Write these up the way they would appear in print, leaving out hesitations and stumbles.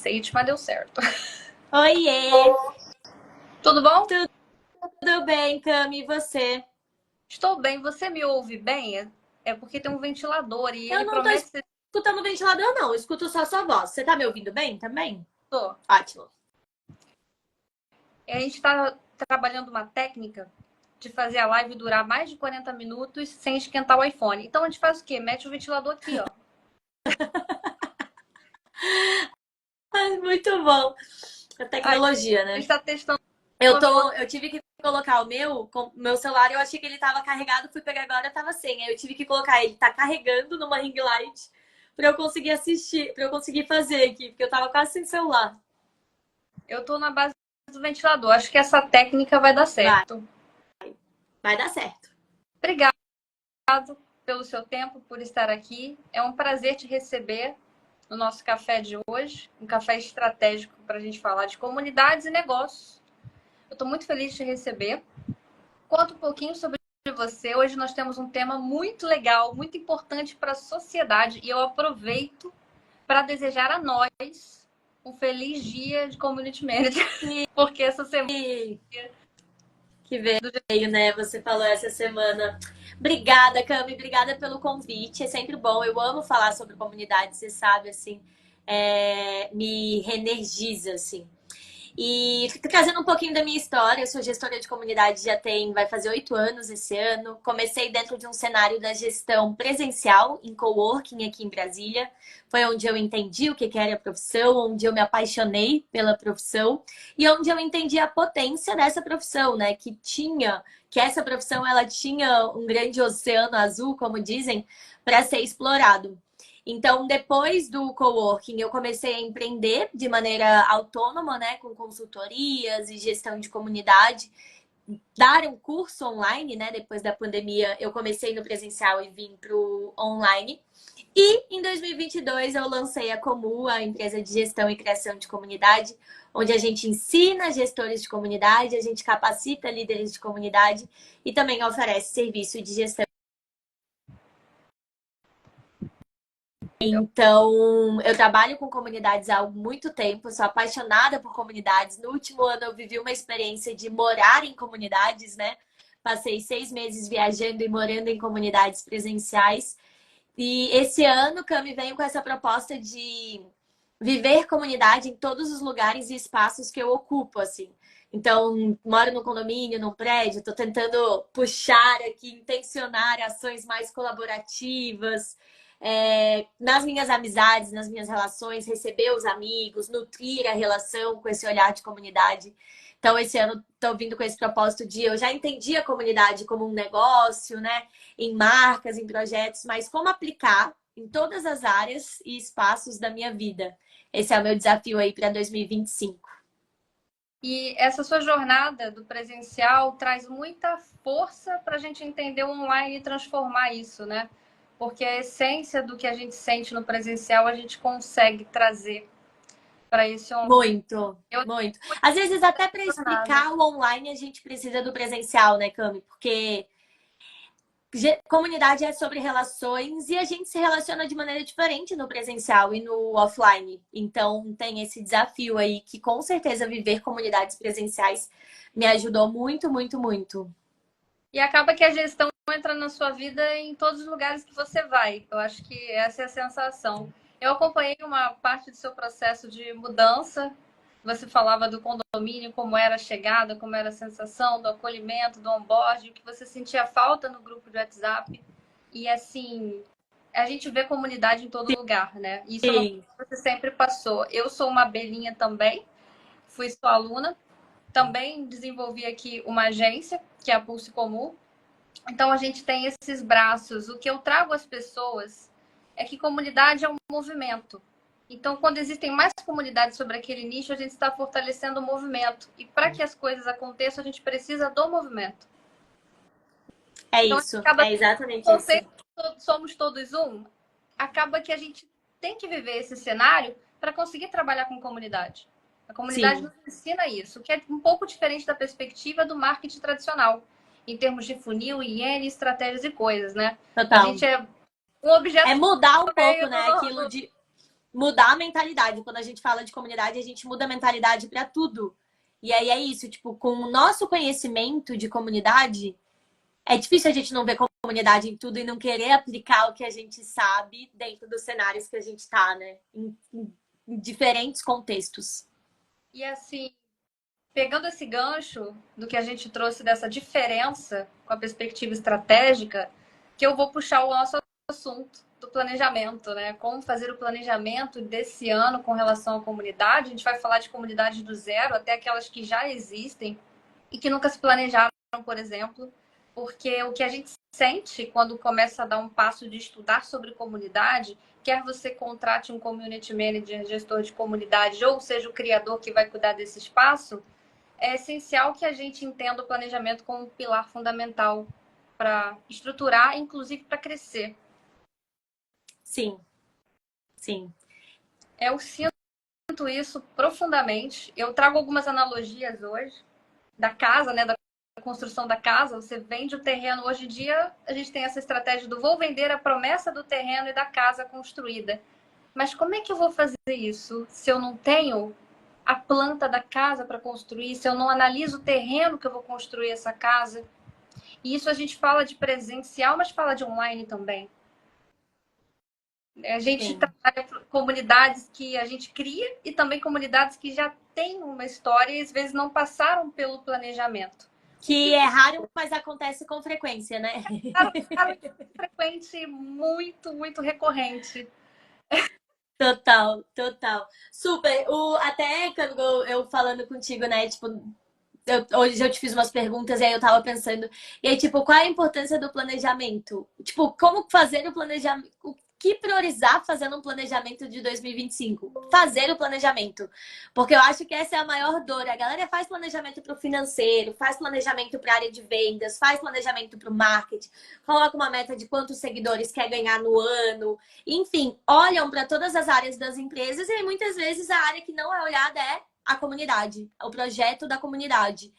Sage, mas deu certo. Oiê! Tudo bom? Tudo bem, Cami? E você? Estou bem. Você me ouve bem? É porque tem um ventilador e Eu ele não tô promete ser. escutando o ventilador, não. Eu escuto só sua voz. Você tá me ouvindo bem também? Só. Ótimo. A gente está trabalhando uma técnica de fazer a live durar mais de 40 minutos sem esquentar o iPhone. Então a gente faz o quê? Mete o ventilador aqui, ó. Ai, muito bom. A Aí tecnologia, a né? gente está testando uma Eu tive que colocar meu celular, eu achei que ele tava carregado, fui pegar agora, tava sem. Aí eu tive que colocar ele, tá carregando numa ring light pra eu conseguir assistir, pra eu conseguir fazer aqui, porque eu tava quase sem celular. Eu estou na base do ventilador. Acho que essa técnica vai dar Vai, certo. vai dar certo. Obrigado pelo seu tempo, por estar aqui. É um prazer te receber no nosso café de hoje, um café estratégico para a gente falar de comunidades e negócios. Eu estou muito feliz de te receber. Conta um pouquinho sobre você. Hoje nós temos um tema muito legal, muito importante para a sociedade e eu aproveito para desejar a nós um feliz dia de Community Manager, porque essa semana Que veio, né? Você falou essa semana. Obrigada, Cami, obrigada pelo convite. É sempre bom. Eu amo falar sobre comunidade, você sabe, assim, me reenergiza, assim. E trazendo um pouquinho da minha história, eu sou gestora de comunidade vai fazer 8 anos esse ano. Comecei dentro de um cenário da gestão presencial em coworking aqui em Brasília. Foi onde eu entendi o que era a profissão, onde eu me apaixonei pela profissão e onde eu entendi a potência dessa profissão, né? Que essa profissão ela tinha um grande oceano azul, como dizem, para ser explorado. Então, depois do coworking, eu comecei a empreender de maneira autônoma, né, com consultorias e gestão de comunidade, dar um curso online, né? Depois da pandemia, eu comecei no presencial e vim para o online. E em 2022 eu lancei a Comu, a empresa de gestão e criação de comunidade, onde a gente ensina gestores de comunidade, a gente capacita líderes de comunidade e também oferece serviço de gestão. Então, eu trabalho com comunidades há muito tempo, sou apaixonada por comunidades. No último ano, eu vivi uma experiência de morar em comunidades, né? Passei 6 meses viajando e morando em comunidades presenciais. E esse ano, Cami, venho com essa proposta de viver comunidade em todos os lugares e espaços que eu ocupo, assim. Então, moro no condomínio, num prédio, estou tentando puxar aqui, intencionar ações mais colaborativas, nas minhas amizades, nas minhas relações, receber os amigos, nutrir a relação com esse olhar de comunidade. Então, esse ano estou vindo com esse propósito de eu já entendi a comunidade como um negócio, né? Em marcas, em projetos, mas como aplicar em todas as áreas e espaços da minha vida. Esse é o meu desafio aí para 2025. E essa sua jornada do presencial traz muita força para a gente entender o online e transformar isso, né? Porque a essência do que a gente sente no presencial a gente consegue trazer para esse online. Muito, Eu muito. Às vezes, até para jornada. explicar o online, a gente precisa do presencial, né, Cami? Porque comunidade é sobre relações e a gente se relaciona de maneira diferente no presencial e no offline. Então, tem esse desafio aí que, com certeza, viver comunidades presenciais me ajudou muito, muito, muito. E acaba que a gestão entra na sua vida em todos os lugares que você vai. Eu acho que essa é a sensação. Eu acompanhei uma parte do seu processo de mudança. Você falava do condomínio, como era a chegada, como era a sensação do acolhimento, do onboarding, o que você sentia falta no grupo de WhatsApp. E assim, a gente vê comunidade em todo lugar, né? Isso é uma coisa Sim. que você sempre passou. Eu sou uma abelhinha também, fui sua aluna. Também desenvolvi aqui uma agência, que é a Pulse Comum. Então a gente tem esses braços. O que eu trago às pessoas é que comunidade é um movimento. Então, quando existem mais comunidades sobre aquele nicho, a gente está fortalecendo o movimento. E para que as coisas aconteçam, a gente precisa do movimento. É Então, isso, acaba é que o exatamente isso. conceito somos todos um, acaba que a gente tem que viver esse cenário para conseguir trabalhar com comunidade. A comunidade Sim, nos ensina isso, que é um pouco diferente da perspectiva do marketing tradicional, em termos de funil e N estratégias e coisas, né? A total. gente é um É objeto mudar um no pouco, meio né, aquilo de mudar a mentalidade. Quando a gente fala de comunidade, a gente muda a mentalidade para tudo. E aí é isso, tipo, com o nosso conhecimento de comunidade, é difícil a gente não ver comunidade em tudo e não querer aplicar o que a gente sabe dentro dos cenários que a gente tá, né? Em diferentes contextos. E assim, pegando esse gancho do que a gente trouxe dessa diferença com a perspectiva estratégica, que eu vou puxar o nosso assunto do planejamento, né? Como fazer o planejamento desse ano com relação à comunidade. A gente vai falar de comunidades do zero até aquelas que já existem e que nunca se planejaram, por exemplo, porque o que a gente sente quando começa a dar um passo de estudar sobre comunidade, quer você contrate um community manager, gestor de comunidade, ou seja, o criador que vai cuidar desse espaço, é essencial que a gente entenda o planejamento como um pilar fundamental para estruturar, inclusive para crescer. Sim, sim. Eu sinto isso profundamente. Eu trago algumas analogias hoje da casa, né, da construção da casa. Você vende o terreno. Hoje em dia, a gente tem essa estratégia do vou vender a promessa do terreno e da casa construída. Mas como é que eu vou fazer isso se eu não tenho a planta da casa para construir, se eu não analiso o terreno que eu vou construir essa casa? E isso a gente fala de presencial, mas fala de online também. A gente Sim. trabalha comunidades que a gente cria e também comunidades que já têm uma história e às vezes não passaram pelo planejamento. Que é raro, mas acontece com frequência, né? Frequente, muito, muito recorrente. Total, total. Super. Até quando eu falando contigo, né? Tipo, hoje eu te fiz umas perguntas e aí eu tava pensando. E aí, tipo, qual é a importância do planejamento? Tipo, como fazer o planejamento? O que priorizar fazendo um planejamento de 2025? Fazer o planejamento. Porque eu acho que essa é a maior dor. A galera faz planejamento para o financeiro, faz planejamento para a área de vendas, faz planejamento para o marketing, coloca uma meta de quantos seguidores quer ganhar no ano. Enfim, olham para todas as áreas das empresas e aí muitas vezes a área que não é olhada é a comunidade, o projeto da comunidade.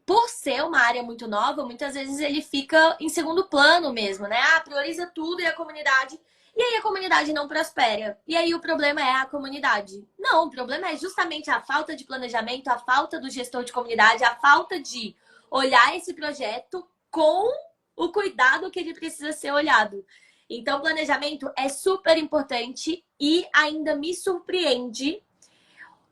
Por ser uma área muito nova, muitas vezes ele fica em segundo plano mesmo, né? Prioriza tudo e a comunidade. E aí a comunidade não prospera. E aí o problema é a comunidade. Não, o problema é justamente a falta de planejamento, a falta do gestor de comunidade, a falta de olhar esse projeto com o cuidado que ele precisa ser olhado. Então, planejamento é super importante e ainda me surpreende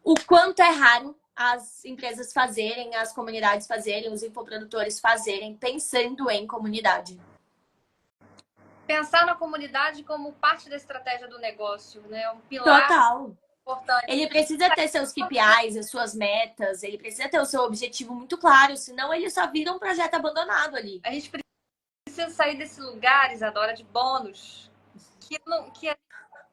o quanto é raro as empresas fazerem, as comunidades fazerem, os infoprodutores fazerem, pensando em comunidade. Pensar na comunidade como parte da estratégia do negócio, né? Um pilar Total. importante. Ele precisa ter seus KPIs, as suas metas, ele precisa ter o seu objetivo muito claro, senão ele só vira um projeto abandonado ali. A gente precisa sair desse lugar, Isadora, de bônus. Que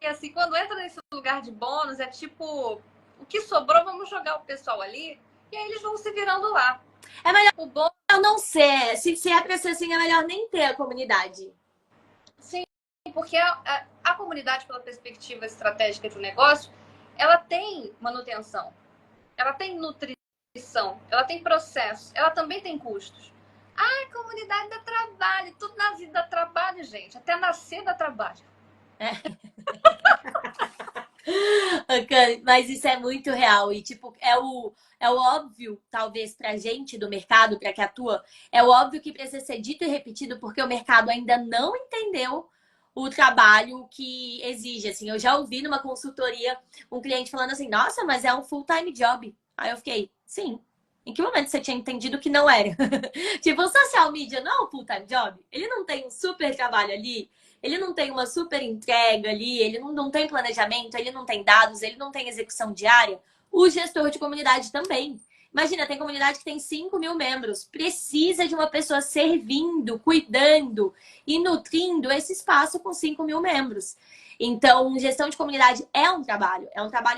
assim, quando entra nesse lugar de bônus, é tipo, o que sobrou, vamos jogar o pessoal ali, e aí eles vão se virando lá. É melhor o bônus não ser. Se é pra ser assim, é melhor nem ter a comunidade. Sim, porque a comunidade, pela perspectiva estratégica do negócio, ela tem manutenção, ela tem nutrição, ela tem processo, ela também tem custos. A comunidade dá trabalho, tudo na vida dá trabalho, gente. Até nascer dá trabalho. Mas isso é muito real. E, tipo, é o óbvio, talvez, pra gente do mercado, pra que atua, é o óbvio que precisa ser dito e repetido, porque o mercado ainda não entendeu o trabalho que exige. Assim, eu já ouvi numa consultoria um cliente falando assim, nossa, mas é um full-time job. Aí eu fiquei, sim. Em que momento você tinha entendido que não era? Tipo, o social media não é um full-time job? Ele não tem um super trabalho ali? Ele não tem uma super entrega ali? Ele não tem planejamento? Ele não tem dados? Ele não tem execução diária? O gestor de comunidade também. Imagina, tem comunidade que tem 5 mil membros. Precisa de uma pessoa servindo, cuidando e nutrindo esse espaço com 5 mil membros. Então, gestão de comunidade é um trabalho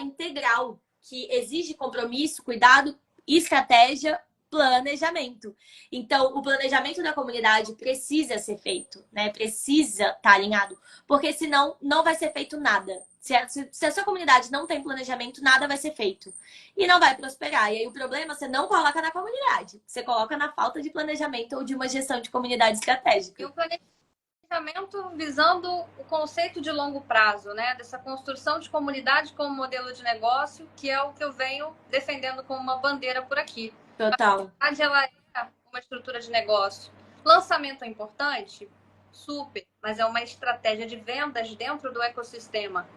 integral que exige compromisso, cuidado, estratégia, planejamento. Então, o planejamento da comunidade precisa ser feito, né? Precisa estar alinhado, porque senão não vai ser feito nada. Se a sua comunidade não tem planejamento, nada vai ser feito. E não vai prosperar. E aí o problema você não coloca na comunidade. Você coloca na falta de planejamento ou de uma gestão de comunidade estratégica. E o planejamento planejamento visando o conceito de longo prazo, né? Dessa construção de comunidade como modelo de negócio, que é o que eu venho defendendo como uma bandeira por aqui. Total. A comunidade, ela é uma estrutura de negócio. Lançamento é importante? Super, mas é uma estratégia de vendas dentro do ecossistema.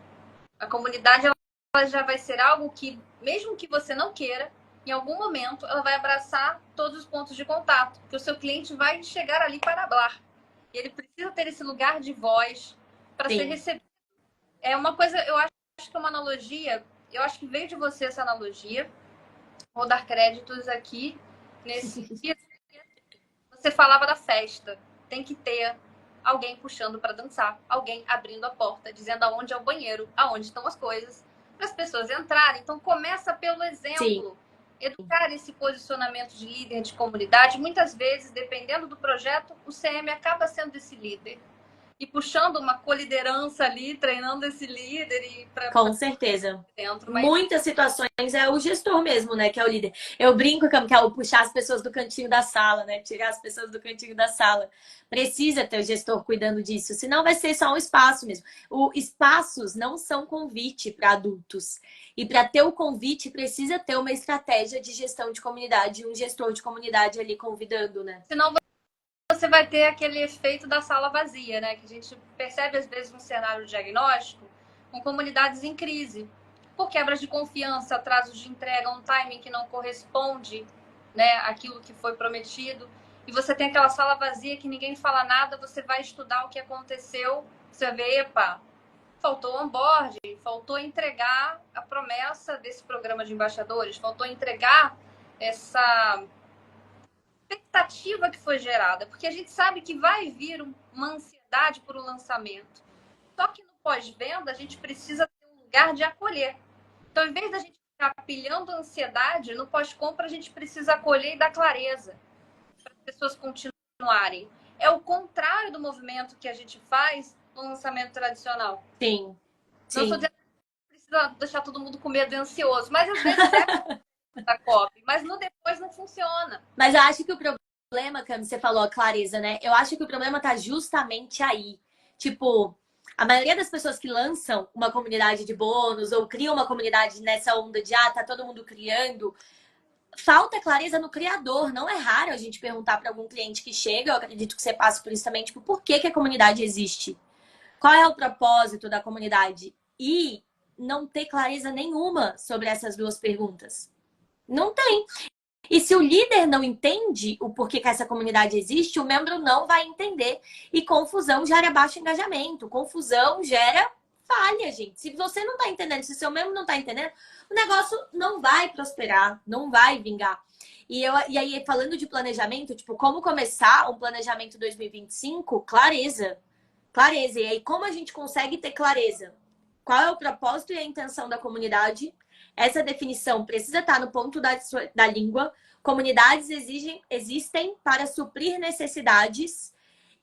A comunidade, ela já vai ser algo que, mesmo que você não queira, em algum momento ela vai abraçar todos os pontos de contato, que o seu cliente vai chegar ali para falar. E ele precisa ter esse lugar de voz para ser recebido. É uma coisa, eu acho que é uma analogia, eu acho que veio de você essa analogia. Vou dar créditos aqui nesse dia. Você falava da festa. Tem que ter alguém puxando para dançar, alguém abrindo a porta, dizendo aonde é o banheiro, aonde estão as coisas, para as pessoas entrarem. Então começa pelo exemplo. Sim. Educar esse posicionamento de líder de comunidade, muitas vezes, dependendo do projeto, o CM acaba sendo esse líder. E puxando uma coliderança ali, treinando esse líder. Com certeza. Dentro, mas... Muitas situações é o gestor mesmo, né? Que é o líder. Eu brinco que é o puxar as pessoas do cantinho da sala, né? Tirar as pessoas do cantinho da sala. Precisa ter o gestor cuidando disso, senão vai ser só um espaço mesmo. Espaços não são convite para adultos. E para ter o convite, precisa ter uma estratégia de gestão de comunidade, um gestor de comunidade ali convidando, né? Senão você vai ter aquele efeito da sala vazia, né? Que a gente percebe às vezes no cenário diagnóstico com comunidades em crise. Por quebras de confiança, atrasos de entrega, um timing que não corresponde, né, àquilo que foi prometido. E você tem aquela sala vazia que ninguém fala nada, você vai estudar o que aconteceu, você vê, epa, faltou onboard, faltou entregar a promessa desse programa de embaixadores, faltou entregar essa expectativa que foi gerada, porque a gente sabe que vai vir uma ansiedade por um lançamento. Só que no pós-venda a gente precisa ter um lugar de acolher. Então, em vez da gente ficar pilhando a ansiedade, no pós-compra a gente precisa acolher e dar clareza para as pessoas continuarem. É o contrário do movimento que a gente faz no lançamento tradicional. Sim. Não estou dizendo que precisa deixar todo mundo com medo e ansioso, mas às vezes é da copy, mas no depois não funciona. Mas eu acho que o problema, Cami, você falou a clareza, né? Eu acho que o problema tá justamente aí. Tipo, a maioria das pessoas que lançam uma comunidade de bônus ou criam uma comunidade nessa onda de tá todo mundo criando, falta clareza no criador. Não é raro a gente perguntar para algum cliente que chega, eu acredito que você passa por isso também, tipo, por que a comunidade existe? Qual é o propósito da comunidade? E não ter clareza nenhuma sobre essas duas perguntas. Não tem. E se o líder não entende o porquê que essa comunidade existe, o membro não vai entender. E confusão gera baixo engajamento. Confusão gera falha, gente. Se você não tá entendendo, se o seu membro não tá entendendo, o negócio não vai prosperar, não vai vingar. E aí, falando de planejamento, tipo, como começar um planejamento 2025? Clareza. Clareza. E aí, como a gente consegue ter clareza? Qual é o propósito e a intenção da comunidade? Essa definição precisa estar no ponto da língua. Comunidades existem para suprir necessidades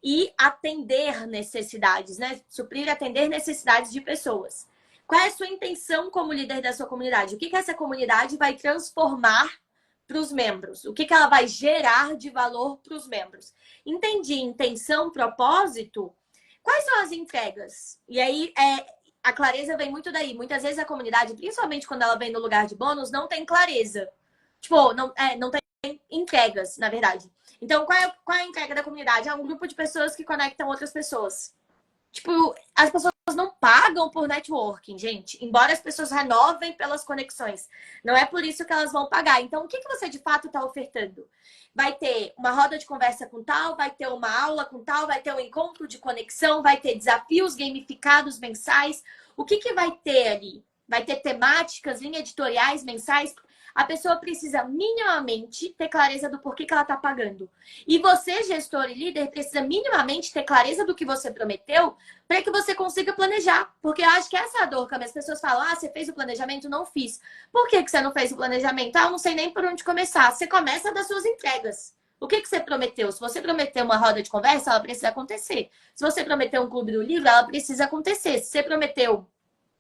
e atender necessidades, né? Suprir e atender necessidades de pessoas. Qual é a sua intenção como líder da sua comunidade? O que essa comunidade vai transformar para os membros? O que ela vai gerar de valor para os membros? Entendi intenção, propósito. Quais são as entregas? E aí, a clareza vem muito daí. Muitas vezes a comunidade, principalmente quando ela vem no lugar de bônus, não tem clareza. Tipo, não tem entregas, na verdade. Então, qual é a entrega da comunidade? É um grupo de pessoas que conectam outras pessoas. Tipo, as pessoas não pagam por networking, gente. Embora as pessoas renovem pelas conexões. Não é por isso que elas vão pagar. Então, o que você de fato está ofertando? Vai ter uma roda de conversa com tal, vai ter uma aula com tal, vai ter um encontro de conexão, vai ter desafios gamificados mensais. O que vai ter ali? Vai ter temáticas, linhas editoriais mensais? A pessoa precisa minimamente ter clareza do porquê que ela está pagando. E você, gestor e líder, precisa minimamente ter clareza do que você prometeu para que você consiga planejar. Porque eu acho que essa é a dor, que as pessoas falam, você fez o planejamento? Não fiz. Por que você não fez o planejamento? Eu não sei nem por onde começar. Você começa das suas entregas. O que você prometeu? Se você prometeu uma roda de conversa, ela precisa acontecer. Se você prometeu um clube do livro, ela precisa acontecer. Se você prometeu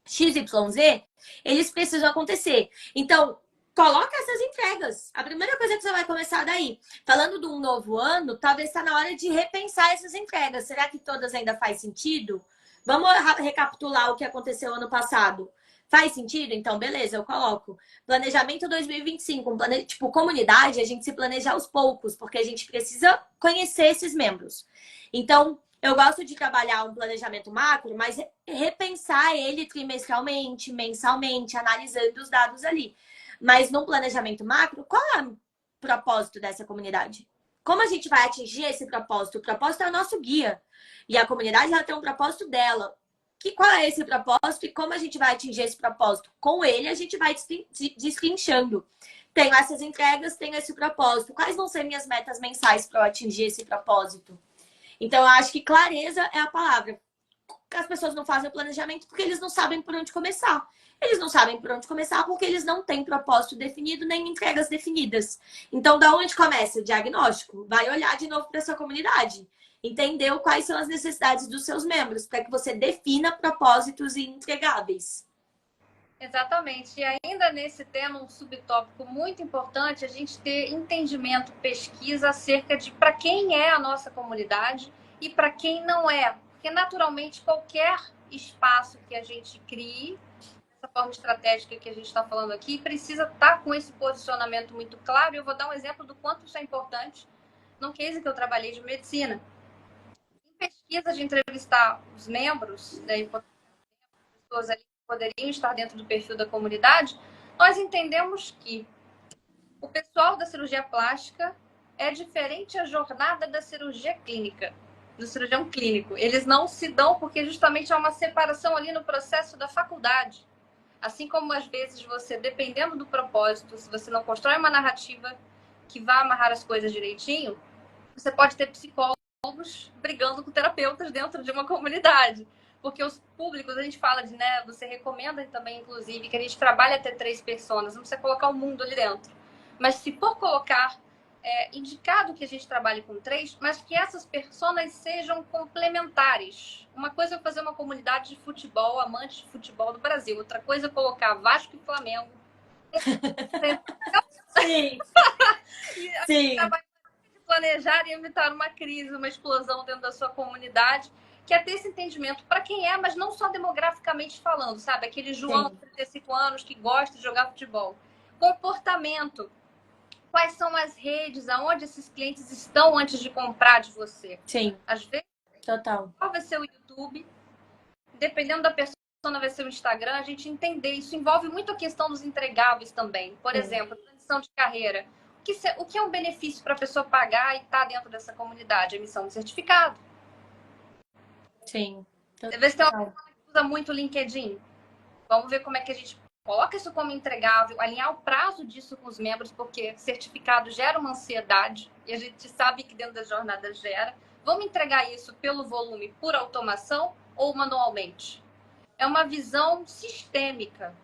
XYZ, eles precisam acontecer. Então, coloca essas entregas. A primeira coisa que você vai começar daí. Falando de um novo ano, talvez está na hora de repensar essas entregas. Será que todas ainda faz sentido? Vamos recapitular o que aconteceu ano passado. Faz sentido? Então, beleza, eu coloco. Planejamento 2025. Tipo, comunidade, a gente se planeja aos poucos, porque a gente precisa conhecer esses membros. Então, eu gosto de trabalhar um planejamento macro, mas repensar ele trimestralmente, mensalmente, analisando os dados ali. Mas no planejamento macro, qual é o propósito dessa comunidade? Como a gente vai atingir esse propósito? O propósito é o nosso guia. E a comunidade ela tem um propósito dela. Qual é esse propósito e como a gente vai atingir esse propósito? Com ele, a gente vai destrinchando. Tenho essas entregas, tenho esse propósito. Quais vão ser minhas metas mensais para eu atingir esse propósito? Então, eu acho que clareza é a palavra. As pessoas não fazem o planejamento porque eles não sabem por onde começar. Eles não sabem por onde começar porque eles não têm propósito definido nem entregas definidas. Então, da onde começa o diagnóstico? Vai olhar de novo para sua comunidade. Entendeu quais são as necessidades dos seus membros para que você defina propósitos e entregáveis. Exatamente. E ainda nesse tema, um subtópico muito importante, a gente ter entendimento, pesquisa acerca de para quem é a nossa comunidade e para quem não é. Porque, naturalmente, qualquer espaço que a gente crie, essa forma estratégica que a gente está falando aqui, precisa estar com esse posicionamento muito claro. Eu vou dar um exemplo do quanto isso é importante num case que eu trabalhei de medicina. Em pesquisa de entrevistar os membros, né, pessoas ali que poderiam estar dentro do perfil da comunidade, nós entendemos que o pessoal da cirurgia plástica é diferente a jornada da cirurgia clínica, do cirurgião clínico. Eles não se dão porque justamente há uma separação ali no processo da faculdade. Assim como às vezes você, dependendo do propósito, se você não constrói uma narrativa que vá amarrar as coisas direitinho, você pode ter psicólogos brigando com terapeutas dentro de uma comunidade. Porque os públicos, a gente fala de, né, você recomenda também, inclusive, que a gente trabalhe até 3 personas, não precisa colocar o mundo ali dentro. Mas se for colocar, indicado que a gente trabalhe com 3, mas que essas personas sejam complementares. Uma coisa é fazer uma comunidade de futebol, amantes de futebol do Brasil. Outra coisa é colocar Vasco e Flamengo. Sim, sim. Planejar e evitar uma crise, uma explosão dentro da sua comunidade, que é ter esse entendimento para quem é, mas não só demograficamente falando, sabe? Aquele João de 35 anos que gosta de jogar futebol. Comportamento. Quais são as redes, aonde esses clientes estão antes de comprar de você? Sim. Às vezes, total. qual vai ser o YouTube? Dependendo da pessoa, vai ser o Instagram. A gente entender. Isso envolve muito a questão dos entregáveis também. Por exemplo, transição de carreira. O que é um benefício para a pessoa pagar e estar dentro dessa comunidade? Emissão de certificado. Sim. Às vezes tem uma pessoa que usa muito o LinkedIn. Vamos ver como é que a gente coloca isso como entregável, alinhar o prazo disso com os membros, porque certificado gera uma ansiedade e a gente sabe que dentro da jornada gera. Vamos entregar isso pelo volume, por automação ou manualmente? É uma visão sistêmica.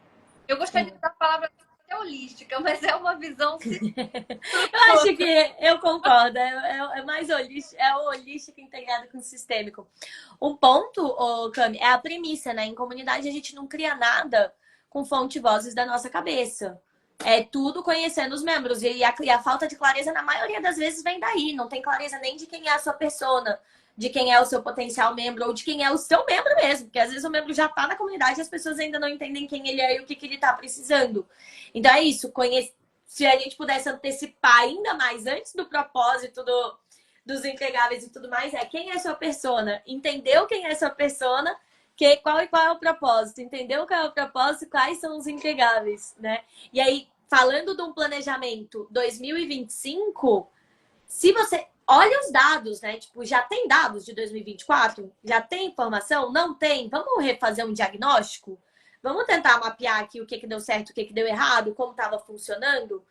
Eu gostaria de dar a palavra holística, mas é uma visão eu acho que eu concordo, é mais holístico, é o holístico integrado com o sistêmico. Um ponto, Cami, é a premissa, né? Em comunidade a gente não cria nada com fonte vozes da nossa cabeça. É tudo conhecendo os membros. E a falta de clareza, na maioria das vezes, vem daí. Não tem clareza nem de quem é a sua persona, de quem é o seu potencial membro ou de quem é o seu membro mesmo. Porque às vezes o membro já está na comunidade e as pessoas ainda não entendem quem ele é e o que ele está precisando. Então é isso. Se a gente pudesse antecipar ainda mais antes do propósito dos entregáveis e tudo mais, quem é a sua persona? Entendeu quem é a sua persona? Qual é o propósito? Entendeu qual é o propósito? Quais são os entregáveis, né? E aí, falando de um planejamento 2025, se você olha os dados, né? Tipo, já tem dados de 2024? Já tem informação? Não tem? Vamos refazer um diagnóstico? Vamos tentar mapear aqui o que deu certo, o que deu errado, como estava funcionando?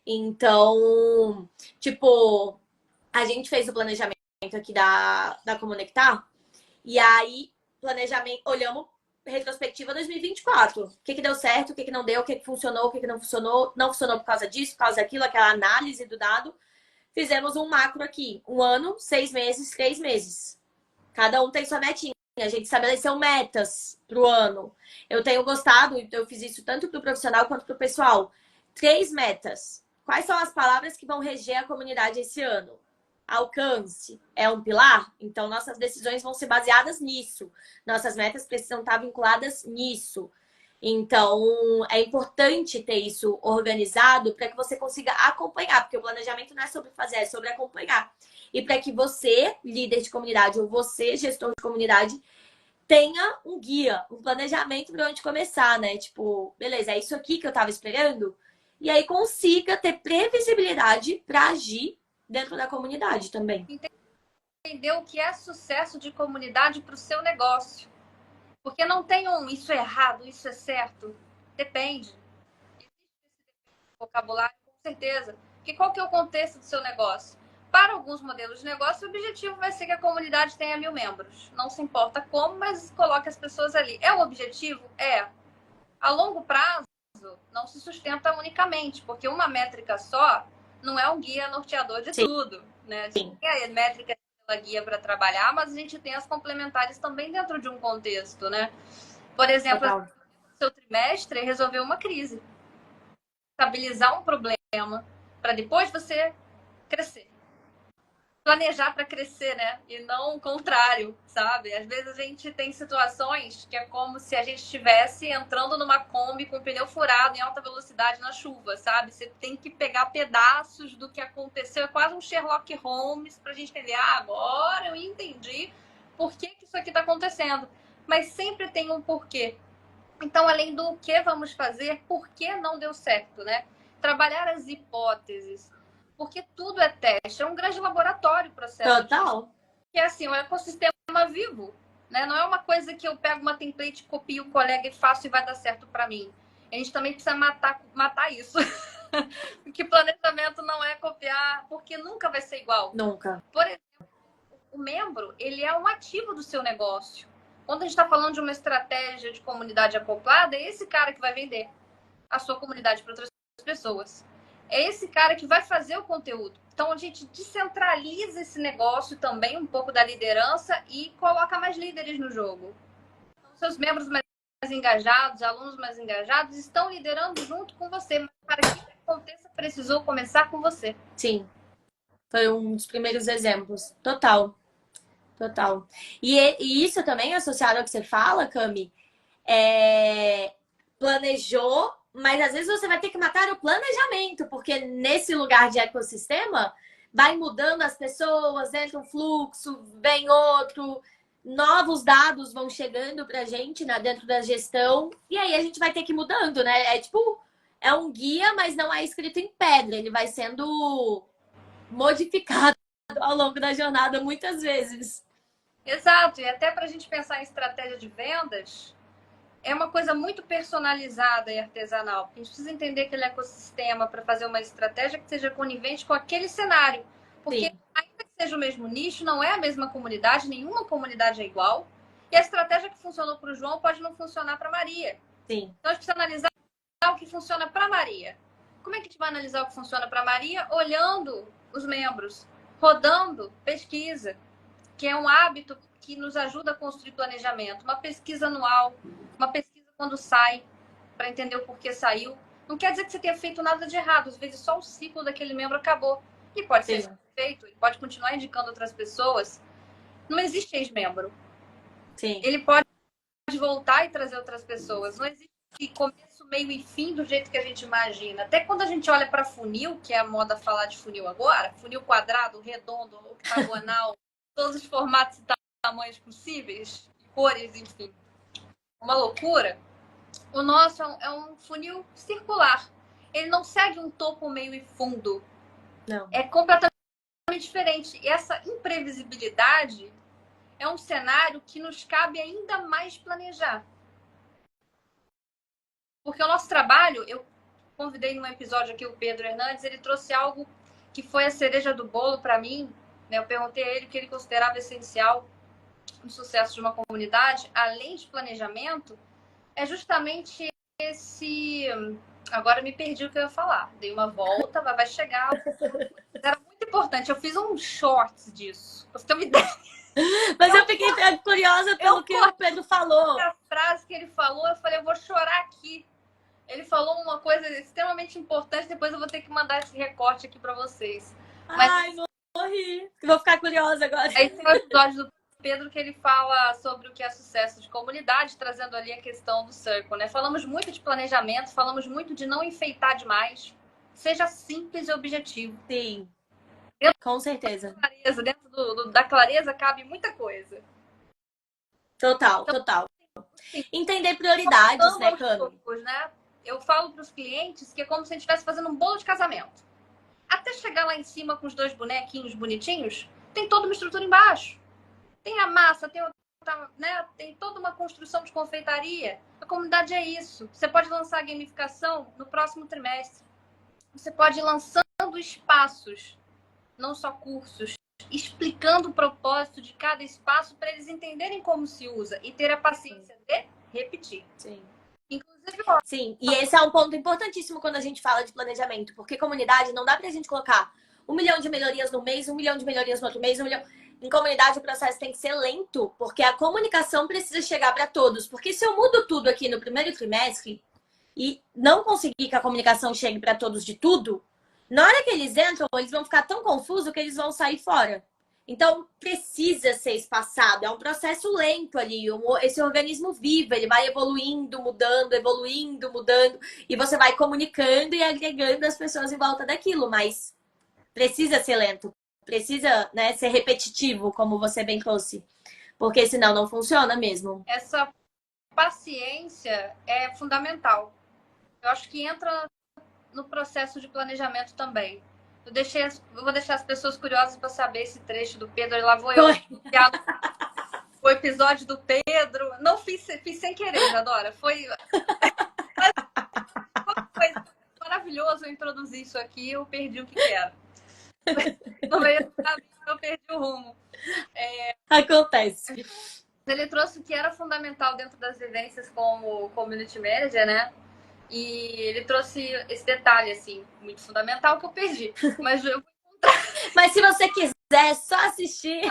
Então, tipo, a gente fez o planejamento aqui da Comunectar e aí planejamento, olhamos retrospectiva 2024. O que deu certo, o que não deu, o que funcionou, o que não funcionou por causa disso, por causa daquilo, aquela análise do dado. Fizemos um macro aqui, 1 ano, 6 meses, 3 meses. Cada um tem sua metinha. A gente estabeleceu metas pro ano. Eu tenho gostado, eu fiz isso tanto pro profissional quanto pro pessoal. 3 metas. Quais são as palavras que vão reger a comunidade esse ano? Alcance é um pilar, então nossas decisões vão ser baseadas nisso. Nossas metas precisam estar vinculadas nisso. Então, é importante ter isso organizado para que você consiga acompanhar, porque o planejamento não é sobre fazer, é sobre acompanhar. E para que você, líder de comunidade, ou você, gestor de comunidade, tenha um guia, um planejamento para onde começar, né? Tipo, beleza, é isso aqui que eu estava esperando. E aí consiga ter previsibilidade para agir dentro da comunidade também. Entender o que é sucesso de comunidade para o seu negócio. Porque não tem isso é errado, isso é certo. Depende. Existe esse vocabulário, com certeza. Porque qual que é o contexto do seu negócio? Para alguns modelos de negócio, o objetivo vai ser que a comunidade tenha 1000 membros. Não se importa como, mas coloque as pessoas ali. É o objetivo? É. A longo prazo, não se sustenta unicamente, porque uma métrica só não é um guia norteador de tudo. Né? A gente tem a métrica guia para trabalhar, mas a gente tem as complementares também dentro de um contexto, né? Por exemplo, no seu trimestre resolver uma crise, estabilizar um problema, para depois você crescer. Planejar para crescer, né? E não o contrário, sabe? Às vezes a gente tem situações que é como se a gente estivesse entrando numa Kombi com o pneu furado em alta velocidade na chuva, sabe? Você tem que pegar pedaços do que aconteceu. É quase um Sherlock Holmes para a gente entender. Ah, agora eu entendi por que isso aqui está acontecendo. Mas sempre tem um porquê. Então, além do que vamos fazer, por que não deu certo, né? Trabalhar as hipóteses. Porque tudo é teste, é um grande laboratório o processo. Total. Que é assim, um ecossistema vivo, né? Não é uma coisa que eu pego uma template, copio o colega e faço e vai dar certo para mim. A gente também precisa matar isso. Porque planejamento não é copiar, porque nunca vai ser igual. Nunca. Por exemplo, o membro, ele é um ativo do seu negócio. Quando a gente está falando de uma estratégia de comunidade acoplada, é esse cara que vai vender a sua comunidade para outras pessoas. É esse cara que vai fazer o conteúdo. Então, a gente descentraliza esse negócio também, um pouco da liderança, e coloca mais líderes no jogo. Então, seus membros mais engajados, alunos mais engajados, estão liderando junto com você. Mas para que isso aconteça, precisou começar com você. Sim. Foi um dos primeiros exemplos. Total. Total. E isso também, associado ao que você fala, Cami, planejou, mas às vezes você vai ter que matar o planejamento, porque nesse lugar de ecossistema vai mudando as pessoas, entra um fluxo, vem outro, novos dados vão chegando pra gente, né, dentro da gestão, e aí a gente vai ter que ir mudando, né? É um guia, mas não é escrito em pedra, ele vai sendo modificado ao longo da jornada muitas vezes. Exato, e até para a gente pensar em estratégia de vendas, é uma coisa muito personalizada e artesanal. A gente precisa entender aquele ecossistema para fazer uma estratégia que seja conivente com aquele cenário. Porque Sim. Ainda que seja o mesmo nicho, não é a mesma comunidade, nenhuma comunidade é igual. E a estratégia que funcionou para o João pode não funcionar para a Maria. Sim. Então a gente precisa analisar o que funciona para a Maria. Como é que a gente vai analisar o que funciona para a Maria? Olhando os membros, rodando pesquisa, que é um hábito que nos ajuda a construir planejamento. Uma pesquisa anual, uma pesquisa quando sai, para entender o porquê saiu. Não quer dizer que você tenha feito nada de errado. Às vezes só o ciclo daquele membro acabou. E pode Sim. ser feito, ele pode continuar indicando outras pessoas. Não existe ex-membro. Sim. Ele pode voltar e trazer outras pessoas. Não existe começo, meio e fim do jeito que a gente imagina. Até quando a gente olha para funil, que é a moda falar de funil agora, funil quadrado, redondo, octagonal, todos os formatos e tamanhos possíveis, cores, enfim. Uma loucura. O nosso é um funil circular. Ele não segue um topo, meio e fundo. Não. É completamente diferente. E essa imprevisibilidade é um cenário que nos cabe ainda mais planejar. Porque o nosso trabalho, eu convidei num episódio aqui o Pedro Hernandes, ele trouxe algo que foi a cereja do bolo para mim. Eu perguntei a ele o que ele considerava essencial no sucesso de uma comunidade, além de planejamento, é justamente esse... Agora me perdi o que eu ia falar. Dei uma volta, vai chegar. Era muito importante. Eu fiz um shorts disso, pra você ter uma ideia. Mas eu fiquei curiosa pelo que o Pedro falou. A frase que ele falou, eu falei, eu vou chorar aqui. Ele falou uma coisa extremamente importante, depois eu vou ter que mandar esse recorte aqui para vocês. Ai, morri. Vou ficar curiosa agora. Esse é o episódio do Pedro que ele fala sobre o que é sucesso de comunidade, trazendo ali a questão do Circle, né? Falamos muito de planejamento, falamos muito de não enfeitar demais. Seja simples e objetivo. Sim, com certeza. Dentro da clareza cabe muita coisa. Total, então, total. Sim. Entender prioridades, né, Cami? Né? Eu falo para os clientes que é como se a gente estivesse fazendo um bolo de casamento. Até chegar lá em cima com os 2 bonequinhos bonitinhos, tem toda uma estrutura embaixo. Tem a massa, tem toda uma construção de confeitaria. A comunidade é isso. Você pode lançar a gamificação no próximo trimestre. Você pode ir lançando espaços, não só cursos, explicando o propósito de cada espaço para eles entenderem como se usa e ter a paciência de repetir. Sim. Inclusive, sim, e esse é um ponto importantíssimo quando a gente fala de planejamento, porque comunidade não dá pra gente colocar 1 milhão de melhorias no mês, 1 milhão de melhorias no outro mês, 1 milhão... Em comunidade o processo tem que ser lento, porque a comunicação precisa chegar para todos. Porque se eu mudo tudo aqui no primeiro trimestre e não conseguir que a comunicação chegue para todos de tudo, na hora que eles entram, eles vão ficar tão confusos que eles vão sair fora. Então, precisa ser espaçado. É um processo lento ali. Esse organismo vive, ele vai evoluindo, mudando, e você vai comunicando e agregando as pessoas em volta daquilo. Mas precisa ser lento. Precisa, né, ser repetitivo, como você bem trouxe. Porque senão não funciona mesmo. Essa paciência é fundamental. Eu acho que entra no processo de planejamento também. Eu vou deixar as pessoas curiosas para saber esse trecho do Pedro. E lá vou eu. O episódio do Pedro. Não fiz sem querer, Adora. Foi maravilhoso eu introduzir isso aqui. Eu perdi o que era. No meio do caminho, eu perdi o rumo. Acontece. Ele trouxe o que era fundamental dentro das vivências como community manager, né? E ele trouxe esse detalhe, assim, muito fundamental que eu perdi. Mas eu vou encontrar. Mas se você quiser, é só assistir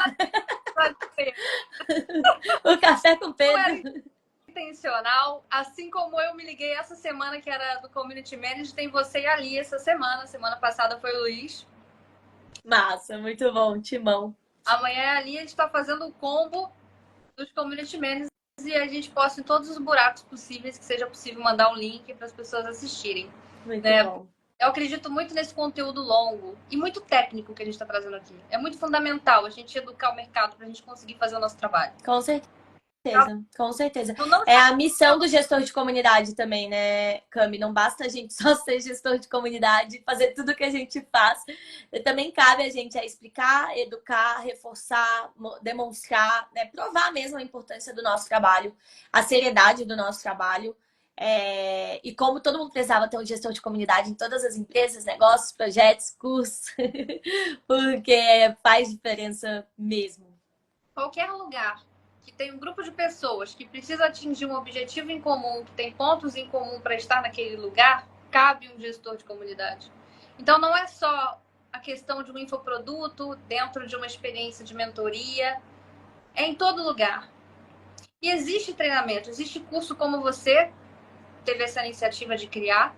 o Café com Pedro. Intencional, assim como eu me liguei essa semana, que era do Community Manager, tem você e ali essa semana. Semana passada foi o Luiz. Massa, muito bom, Timão. Amanhã ali a gente está fazendo o combo dos Community Managers e a gente posta em todos os buracos possíveis que seja possível mandar um link para as pessoas assistirem. Muito bom. Eu acredito muito nesse conteúdo longo e muito técnico que a gente está trazendo aqui. É muito fundamental a gente educar o mercado para a gente conseguir fazer o nosso trabalho. Com certeza. Com certeza. É a missão do gestor de comunidade também, né, Cami? Não basta a gente só ser gestor de comunidade, fazer tudo que a gente faz. Também cabe a gente explicar, educar, reforçar, demonstrar, né? Provar mesmo a importância do nosso trabalho, a seriedade do nosso trabalho. E como todo mundo precisava ter um gestor de comunidade em todas as empresas, negócios, projetos, cursos, porque faz diferença mesmo. Qualquer lugar que tem um grupo de pessoas que precisa atingir um objetivo em comum, que tem pontos em comum para estar naquele lugar, cabe um gestor de comunidade. Então, não é só a questão de um infoproduto dentro de uma experiência de mentoria, é em todo lugar. E existe treinamento, existe curso como você teve essa iniciativa de criar,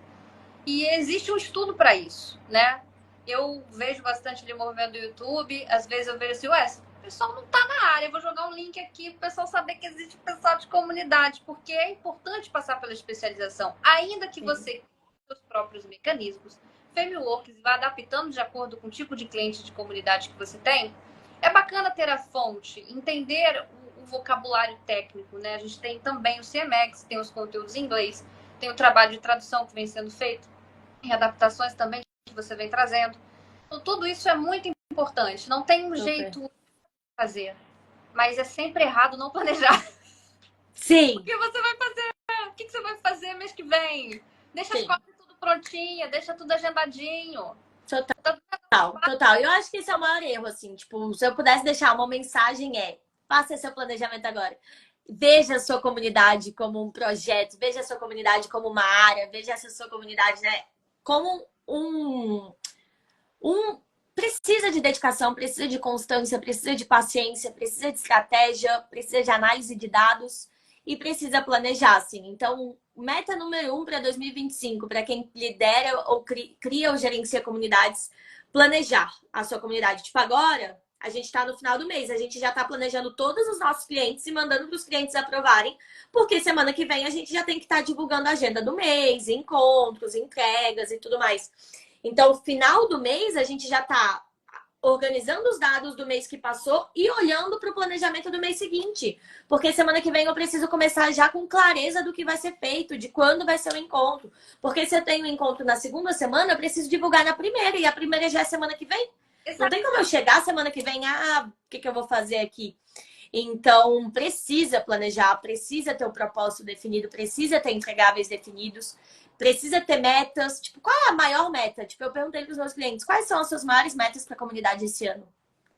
e existe um estudo para isso, né? Eu vejo bastante de movimento do YouTube, às vezes eu vejo assim, o pessoal não está na área, eu vou jogar um link aqui para o pessoal saber que existe pessoal de comunidade, porque é importante passar pela especialização, ainda que você tenha os próprios mecanismos, frameworks, vá adaptando de acordo com o tipo de cliente de comunidade que você tem. É bacana ter a fonte, entender o vocabulário técnico, né? A gente tem também o CMX, tem os conteúdos em inglês, tem o trabalho de tradução que vem sendo feito, em adaptações também que você vem trazendo. Então, tudo isso é muito importante. Não tem um jeito de fazer, mas é sempre errado não planejar. Sim. O que você vai fazer? O que você vai fazer mês que vem? Deixa as coisas tudo prontinha, deixa tudo agendadinho. Total. Eu acho que esse é o maior erro, assim. Tipo, se eu pudesse deixar uma mensagem faça seu planejamento agora. Veja a sua comunidade como um projeto, veja a sua comunidade como uma área, veja essa sua comunidade, né, como precisa de dedicação, precisa de constância, precisa de paciência, precisa de estratégia, precisa de análise de dados e precisa planejar, assim. Então, meta número 1 para 2025, para quem lidera ou cria ou gerencia comunidades, planejar a sua comunidade. Tipo, agora a gente está no final do mês, a gente já está planejando todos os nossos clientes e mandando para os clientes aprovarem, porque semana que vem a gente já tem que estar divulgando a agenda do mês, encontros, entregas e tudo mais. Então, final do mês, a gente já está organizando os dados do mês que passou e olhando para o planejamento do mês seguinte. Porque semana que vem eu preciso começar já com clareza do que vai ser feito, de quando vai ser o encontro. Porque se eu tenho um encontro na segunda semana, eu preciso divulgar na primeira, e a primeira já é semana que vem. Não tem como eu chegar semana que vem, o que eu vou fazer aqui? Então, precisa planejar, precisa ter o propósito definido, precisa ter entregáveis definidos, precisa ter metas. Tipo, qual é a maior meta? Tipo, eu perguntei para os meus clientes, quais são as suas maiores metas para a comunidade esse ano?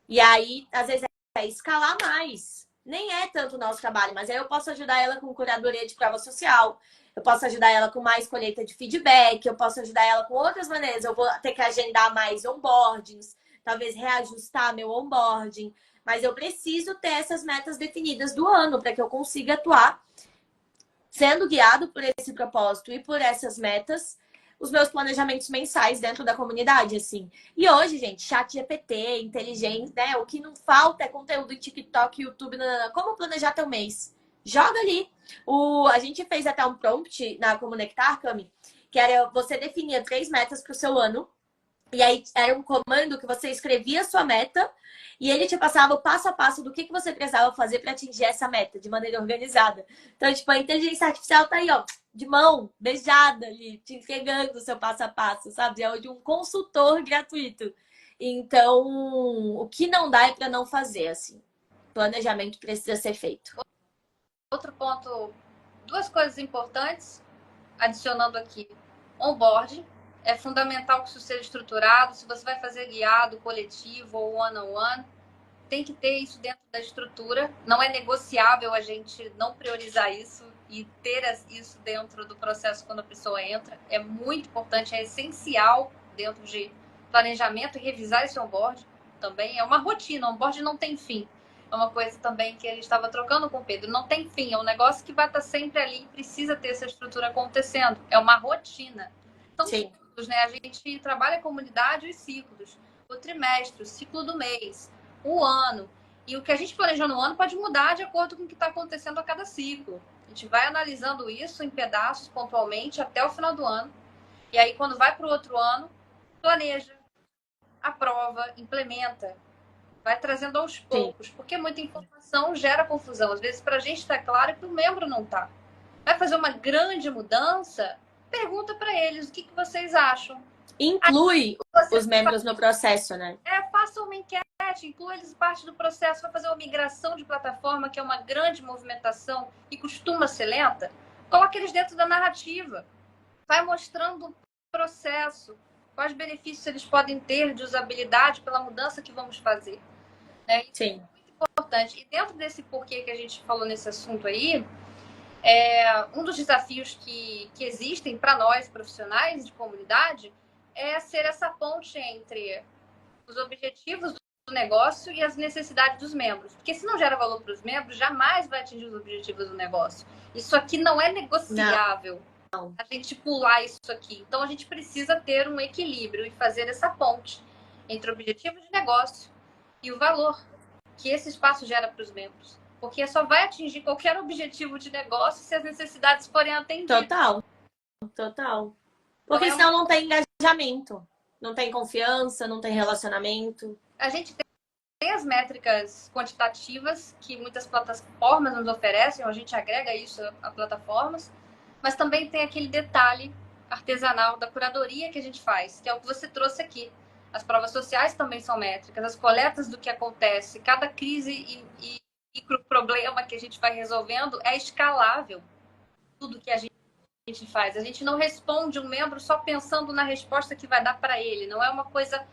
E aí, às vezes, é escalar mais. Nem é tanto o nosso trabalho, mas aí eu posso ajudar ela com curadoria de prova social, eu posso ajudar ela com mais colheita de feedback, eu posso ajudar ela com outras maneiras. Eu vou ter que agendar mais onboardings, talvez reajustar meu onboarding. Mas eu preciso ter essas metas definidas do ano para que eu consiga atuar sendo guiado por esse propósito e por essas metas, os meus planejamentos mensais dentro da comunidade, assim. E hoje, gente, chat GPT, inteligente, né? O que não falta é conteúdo em TikTok, YouTube, como planejar teu mês. Joga ali. A gente fez até um prompt na Comunectar, Cami, que era você definia 3 metas para o seu ano. E aí era um comando que você escrevia a sua meta e ele te passava o passo a passo do que você precisava fazer para atingir essa meta de maneira organizada. Então, tipo, a inteligência artificial tá aí, ó, de mão, beijada ali, te entregando o seu passo a passo, sabe? É de um consultor gratuito. Então, o que não dá é para não fazer, assim. Planejamento precisa ser feito. Outro ponto, 2 coisas importantes, adicionando aqui. Onboarding. É fundamental que isso seja estruturado. Se você vai fazer guiado, coletivo ou one-on-one, tem que ter isso dentro da estrutura. Não é negociável a gente não priorizar isso e ter isso dentro do processo quando a pessoa entra. É muito importante, é essencial dentro de planejamento e revisar esse onboard também. É uma rotina, o onboard não tem fim. É uma coisa também que a gente estava trocando com o Pedro. Não tem fim, é um negócio que vai estar sempre ali e precisa ter essa estrutura acontecendo. É uma rotina. Então, Sim. ciclos, né? A gente trabalha a comunidade e ciclos. O trimestre, o ciclo do mês, o ano. E o que a gente planejou no ano pode mudar de acordo com o que está acontecendo a cada ciclo. A gente vai analisando isso em pedaços, pontualmente, até o final do ano. E aí, quando vai para o outro ano, planeja, aprova, implementa. Vai trazendo aos poucos, Sim. porque muita informação gera confusão. Às vezes, para a gente está claro que o membro não está. Vai fazer uma grande mudança? Pergunta para eles o que vocês acham. Inclui os membros no processo, né? Faça uma enquete, inclua eles parte do processo. Vai fazer uma migração de plataforma, que é uma grande movimentação e costuma ser lenta. Coloque eles dentro da narrativa. Vai mostrando o processo, quais benefícios eles podem ter de usabilidade pela mudança que vamos fazer. Isso Sim. é muito importante. E dentro desse porquê que a gente falou nesse assunto aí, um dos desafios que existem para nós, profissionais de comunidade, é ser essa ponte entre os objetivos do negócio e as necessidades dos membros. Porque se não gera valor para os membros, jamais vai atingir os objetivos do negócio. Isso aqui não é negociável. Não. A gente pular isso aqui. Então, a gente precisa ter um equilíbrio e fazer essa ponte entre o objetivo de negócio e o valor que esse espaço gera para os membros. Porque só vai atingir qualquer objetivo de negócio se as necessidades forem atendidas. Total. Porque então, senão não tem engajamento, não tem confiança, não tem relacionamento. A gente tem as métricas quantitativas que muitas plataformas nos oferecem, a gente agrega isso a plataformas, mas também tem aquele detalhe artesanal da curadoria que a gente faz, que é o que você trouxe aqui. As provas sociais também são métricas, as coletas do que acontece, cada crise e microproblema que a gente vai resolvendo é escalável. Tudo que a gente faz. A gente não responde um membro só pensando na resposta que vai dar para ele. Não é uma coisa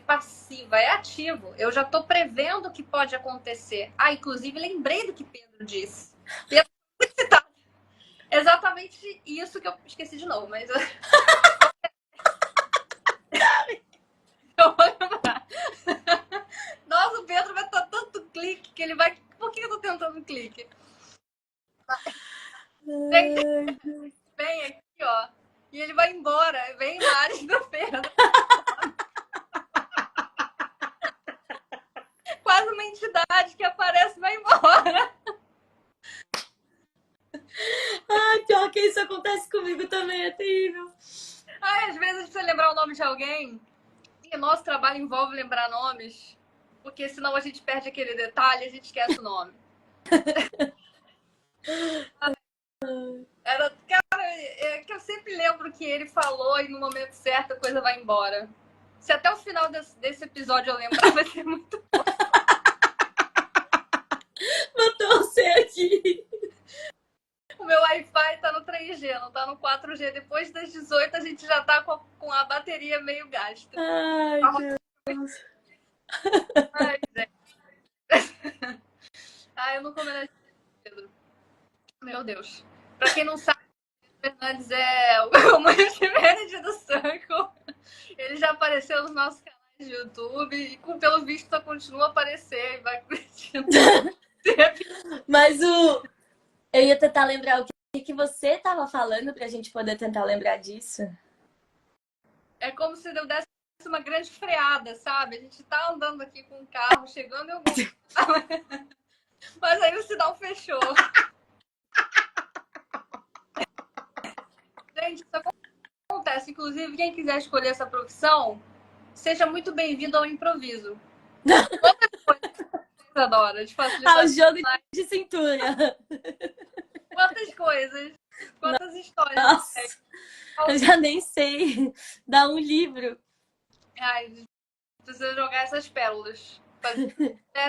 passiva, é ativo. Eu já estou prevendo o que pode acontecer. Inclusive, lembrei do que Pedro disse. Pedro, exatamente isso que eu esqueci de novo, mas... Nossa, o Pedro vai estar tanto clique que ele vai... Por que eu estou tentando clique? vem aqui, ó, e ele vai embora. Vem Mares do Pedro. Quase uma entidade que aparece e vai embora. Ai, pior que isso acontece comigo também, é terrível. Ai, às vezes precisa lembrar o nome de alguém. E nosso trabalho envolve lembrar nomes. Porque senão a gente perde aquele detalhe e a gente esquece o nome. Cara, é que eu sempre lembro que ele falou e no momento certo a coisa vai embora. Se até o final desse episódio eu lembrar, vai ser muito bom. Vou torcer aqui. O meu Wi-Fi tá no 3G, não tá no 4G. Depois das 18 a gente já tá com a bateria meio gasta. Ai, Deus. Ai, gente. Ai, eu não combinei, Pedro. Meu Deus. Pra quem não sabe, o Fernandes é o community manager do Circle. Ele já apareceu nos nossos canais de YouTube e, pelo visto, só continua a aparecer e vai continuar. Mas eu ia tentar lembrar o que você estava falando pra gente poder tentar lembrar disso. É como se eu desse uma grande freada, sabe? A gente tá andando aqui com o carro, chegando em algum lugar, mas aí o sinal fechou. Gente, isso acontece. Inclusive, quem quiser escolher essa profissão, seja muito bem-vindo ao improviso. Quantas coisas você adora de facilidade? O jogo de cintura. Quantas coisas, quantas histórias. Nossa, eu já nem sei. Dá um livro. Ai, precisa jogar essas pérolas.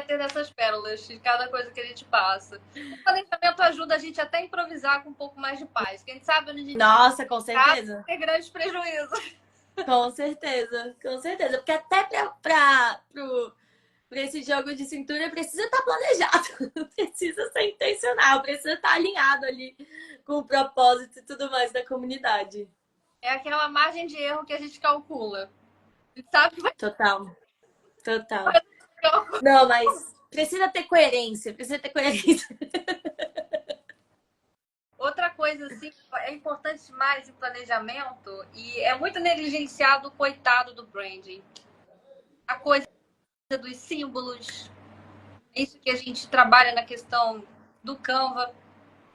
Ter dessas pérolas de cada coisa que a gente passa. O planejamento ajuda a gente até a improvisar com um pouco mais de paz. Quem sabe onde a gente Nossa, com certeza. tem grandes prejuízos. Com certeza, com certeza. Porque até pra esse jogo de cintura precisa estar planejado, precisa ser intencional, precisa estar alinhado ali com o propósito e tudo mais da comunidade. É aquela margem de erro que a gente calcula. A gente sabe que vai Total. Total. calcular. Não, mas precisa ter coerência, precisa ter coerência. Outra coisa, assim, é importante demais em planejamento e é muito negligenciado o coitado do branding. A coisa dos símbolos, isso que a gente trabalha na questão do Canva.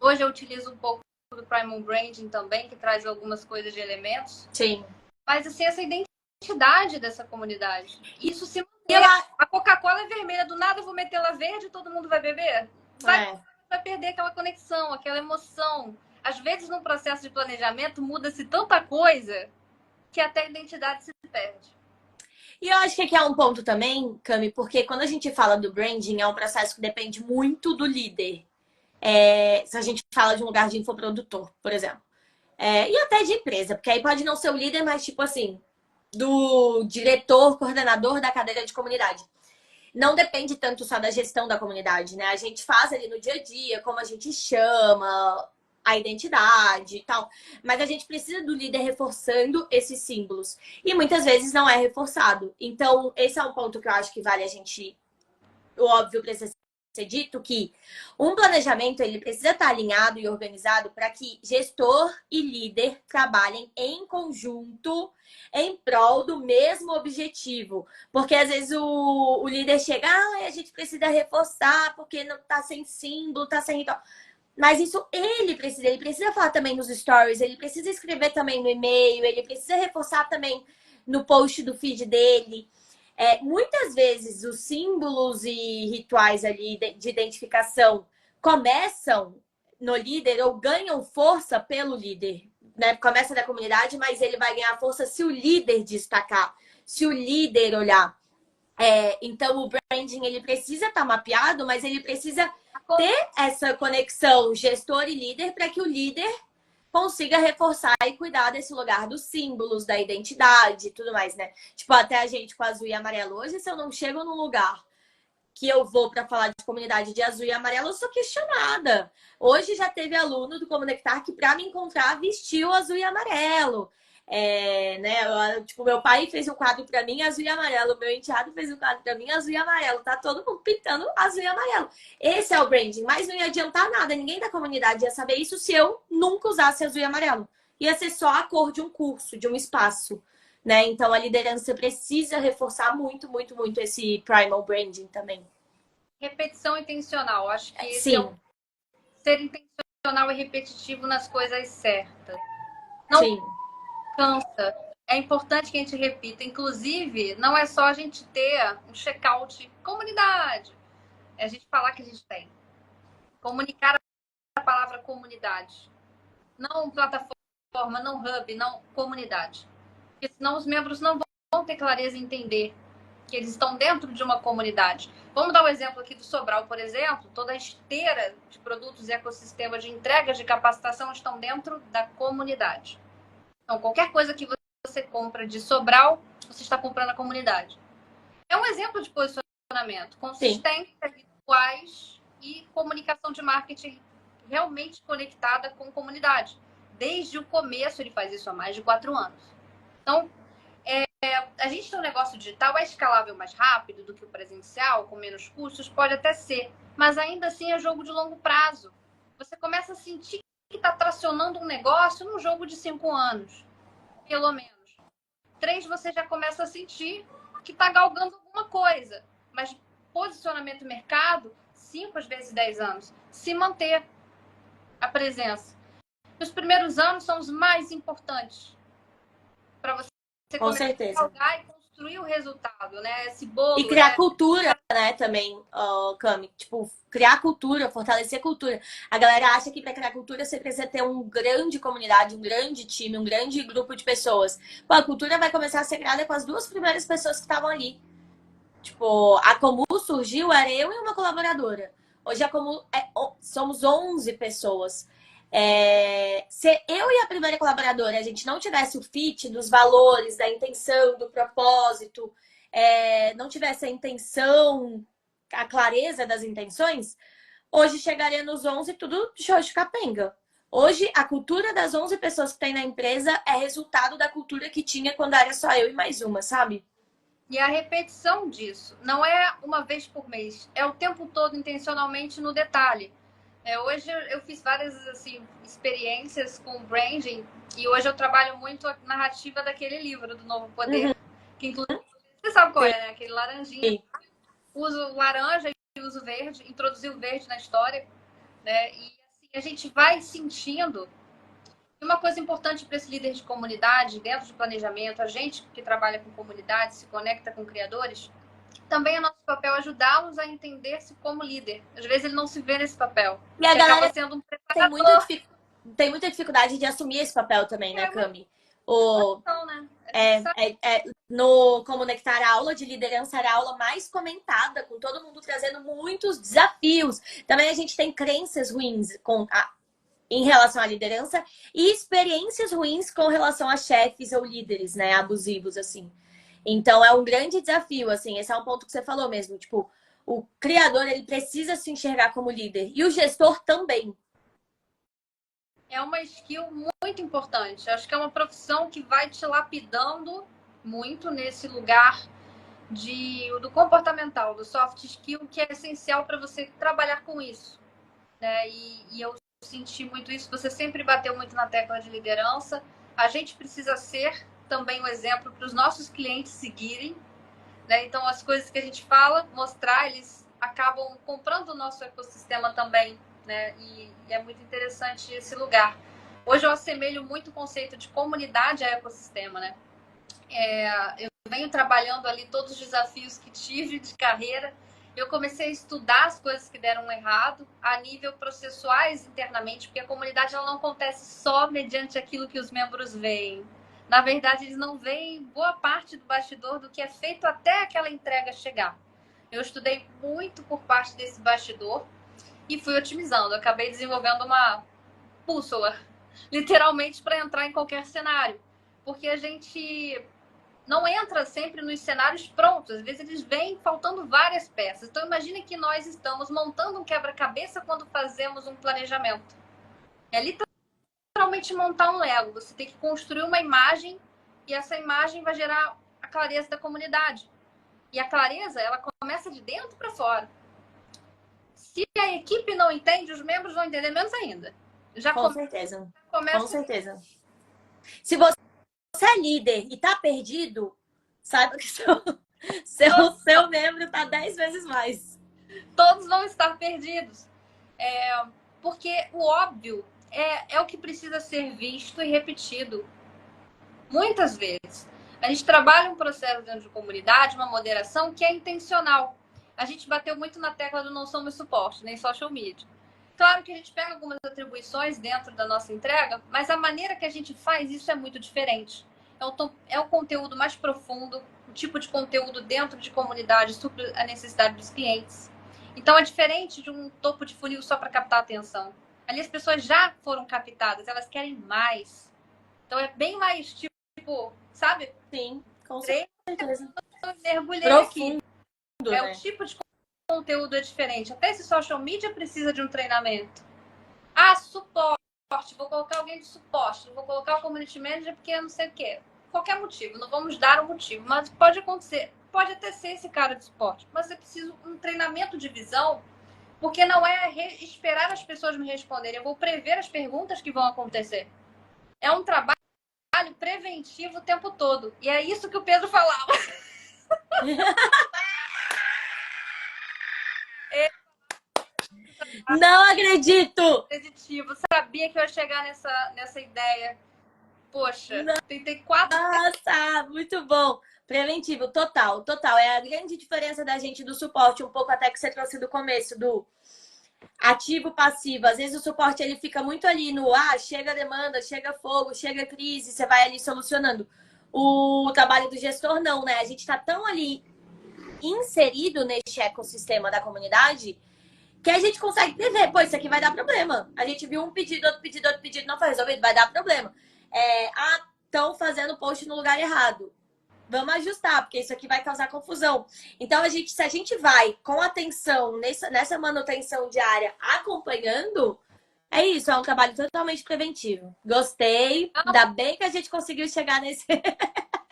Hoje eu utilizo um pouco do Primal Branding também, que traz algumas coisas de elementos. Sim. Mas, assim, essa identidade dessa comunidade. Isso se mantém. A Coca-Cola é vermelha, do nada eu vou meter ela verde e todo mundo vai beber? Vai perder aquela conexão, aquela emoção. Às vezes, no processo de planejamento, muda-se tanta coisa que até a identidade se perde. E eu acho que aqui é um ponto também, Cami, porque quando a gente fala do branding, é um processo que depende muito do líder. Se a gente fala de um lugar de infoprodutor, por exemplo. E até de empresa, porque aí pode não ser o líder, mas tipo assim, do diretor, coordenador da cadeira de comunidade. Não depende tanto só da gestão da comunidade, né? A gente faz ali no dia a dia, como a gente chama, a identidade e tal. Mas a gente precisa do líder reforçando esses símbolos. E muitas vezes não é reforçado. Então, esse é um ponto que eu acho que vale a gente... O óbvio precisa ser dito que um planejamento ele precisa estar alinhado e organizado para que gestor e líder trabalhem em conjunto em prol do mesmo objetivo. Porque às vezes o líder chega, a gente precisa reforçar porque não tá sem símbolo, tá sem ritual. Mas isso ele precisa falar também nos stories, ele precisa escrever também no e-mail, ele precisa reforçar também no post do feed dele. Muitas vezes os símbolos e rituais ali de identificação começam no líder ou ganham força pelo líder, né? Começa da comunidade, mas ele vai ganhar força se o líder destacar, se o líder olhar. Então o branding ele precisa estar mapeado, mas ele precisa ter essa conexão gestor e líder para que o líder consiga reforçar e cuidar desse lugar dos símbolos, da identidade e tudo mais, né? Tipo, até a gente com azul e amarelo. Hoje, se eu não chego num lugar que eu vou para falar de comunidade de azul e amarelo, eu sou questionada. Hoje já teve aluno do Comunectar que, para me encontrar, vestiu azul e amarelo. Né? Tipo, meu pai fez um quadro pra mim azul e amarelo, meu enteado fez um quadro pra mim azul e amarelo. Tá todo mundo pintando azul e amarelo. Esse é o branding, mas não ia adiantar nada. Ninguém da comunidade ia saber isso se eu nunca usasse azul e amarelo. Ia ser só a cor de um curso, de um espaço. Né? Então a liderança precisa reforçar muito, muito, muito esse primal branding também. Repetição intencional. Acho que esse é o Sim, ser intencional e repetitivo nas coisas certas. Não sim, cansa. É importante que a gente repita. Inclusive, não é só a gente ter um check-out comunidade. É a gente falar que a gente tem. Comunicar a palavra comunidade. Não plataforma, não hub, não comunidade. Porque senão os membros não vão ter clareza em entender que eles estão dentro de uma comunidade. Vamos dar um exemplo aqui do Sobral, por exemplo. Toda a esteira de produtos e ecossistema de entregas de capacitação estão dentro da comunidade. Então, qualquer coisa que você compra de Sobral, você está comprando a comunidade. É um exemplo de posicionamento, sim. consistência, rituais e comunicação de marketing realmente conectada com comunidade. Desde o começo, ele faz isso há mais de 4 anos. Então, a gente tem um negócio digital, é escalável mais rápido do que o presencial, com menos custos? Pode até ser, mas ainda assim é jogo de longo prazo. Você começa a sentir que está tracionando um negócio num jogo de 5 anos, pelo menos. 3, você já começa a sentir que está galgando alguma coisa. Mas posicionamento no mercado, 5 às vezes 10 anos. Se manter a presença. Os primeiros anos são os mais importantes para você Com começar a certeza. galgar e construir o resultado, né? Esse E bolo, criar né? cultura, né, também, Cami. Tipo, criar cultura, fortalecer cultura. A galera acha que para criar cultura você precisa ter uma grande comunidade, um grande time, um grande grupo de pessoas. Pô, a cultura vai começar a ser criada com as 2 primeiras pessoas que estavam ali. Tipo, a Comu surgiu, era eu e uma colaboradora. Hoje a Comu somos 11 pessoas. Se eu e a primeira colaboradora a gente não tivesse o fit dos valores, da intenção, do propósito, não tivesse a intenção, a clareza das intenções, hoje chegaria nos 11 tudo show de capenga. Hoje, a cultura das 11 pessoas que tem na empresa é resultado da cultura que tinha quando era só eu e mais uma, sabe? E a repetição disso não é uma vez por mês, é o tempo todo intencionalmente no detalhe. Hoje eu fiz várias assim, experiências com branding e hoje eu trabalho muito a narrativa daquele livro do Novo Poder, Uhum. que inclusive você sabe qual Sim. é, né? Aquele laranjinha. Uso laranja e uso verde, introduziu o verde na história, né? E assim, a gente vai sentindo. E uma coisa importante para esse líder de comunidade, dentro de planejamento, a gente que trabalha com comunidade, se conecta com criadores, também é nosso papel ajudá-los a entender-se como líder. Às vezes ele não se vê nesse papel, E a que acaba galera sendo um tem preparador. tem muita dificuldade de assumir esse papel também, né, É uma Cami? O, discussão, né? A gente sabe. no Conectar a aula de liderança era a aula mais comentada, com todo mundo trazendo muitos desafios. Também a gente tem crenças ruins em relação à liderança e experiências ruins com relação a chefes ou líderes, né, abusivos, assim. Então é um grande desafio, assim, esse é um ponto que você falou mesmo, tipo, o criador, ele precisa se enxergar como líder e o gestor também. É uma skill muito importante. Acho que é uma profissão que vai te lapidando muito nesse lugar do comportamental, do soft skill, que é essencial para você trabalhar com isso. Né? E eu senti muito isso. Você sempre bateu muito na tecla de liderança. A gente precisa ser também um exemplo para os nossos clientes seguirem. Né? Então, as coisas que a gente fala, mostrar, eles acabam comprando o nosso ecossistema também. Né? E é muito interessante esse lugar. Hoje eu assemelho muito o conceito de comunidade a ecossistema. Né? Eu venho trabalhando ali todos os desafios que tive de carreira. Eu comecei a estudar as coisas que deram errado a nível processuais internamente, porque a comunidade ela não acontece só mediante aquilo que os membros veem. Na verdade, eles não veem boa parte do bastidor do que é feito até aquela entrega chegar. Eu estudei muito por parte desse bastidor e fui otimizando. Eu acabei desenvolvendo uma bússola, literalmente, para entrar em qualquer cenário. Porque a gente não entra sempre nos cenários prontos. Às vezes eles vêm faltando várias peças. Então imagine que nós estamos montando um quebra-cabeça quando fazemos um planejamento. É literalmente realmente montar um Lego. Você tem que construir uma imagem e essa imagem vai gerar a clareza da comunidade. E a clareza, ela começa de dentro para fora. Se a equipe não entende, os membros vão entender menos ainda. Com certeza. Começa... Com certeza. Se você é líder e tá perdido, saiba que seu membro tá 10 vezes mais. Todos vão estar perdidos. Porque o óbvio é o que precisa ser visto e repetido. Muitas vezes. A gente trabalha um processo dentro de comunidade, uma moderação que é intencional. A gente bateu muito na tecla do não somos suporte, nem social media. Claro que a gente pega algumas atribuições dentro da nossa entrega, mas a maneira que a gente faz isso é muito diferente. É o conteúdo mais profundo, o tipo de conteúdo dentro de comunidade sobre a necessidade dos clientes. Então é diferente de um topo de funil só para captar a atenção. Ali as pessoas já foram captadas, elas querem mais. Então é bem mais tipo, sabe? Sim, com certeza. Mergulhei profundo, aqui. Né? O tipo de conteúdo é diferente. Até esse social media precisa de um treinamento. Suporte. Vou colocar alguém de suporte. Vou colocar o community manager porque eu não sei o quê. Qualquer motivo. Não vamos dar um motivo. Mas pode acontecer. Pode até ser esse cara de suporte. Mas eu preciso de um treinamento de visão. Porque não é esperar as pessoas me responderem. Eu vou prever as perguntas que vão acontecer. É um trabalho preventivo o tempo todo. E é isso que o Pedro falava. Não acredito! Positivo. Sabia que eu ia chegar nessa ideia. Poxa, tentei 4... Nossa, muito bom. Preventivo, total. É a grande diferença da gente do suporte, um pouco até que você trouxe do começo, do ativo passivo. Às vezes o suporte ele fica muito ali no chega demanda, chega fogo, chega crise, você vai ali solucionando. O trabalho do gestor não, né? A gente tá tão ali inserido neste ecossistema da comunidade que a gente consegue prever, pô, isso aqui vai dar problema. A gente viu um pedido, outro pedido não foi resolvido, vai dar problema. Estão fazendo post no lugar errado. Vamos ajustar, porque isso aqui vai causar confusão. Então, se a gente vai com atenção nessa manutenção diária acompanhando, é isso, é um trabalho totalmente preventivo. Gostei, ainda bem que a gente conseguiu chegar nesse...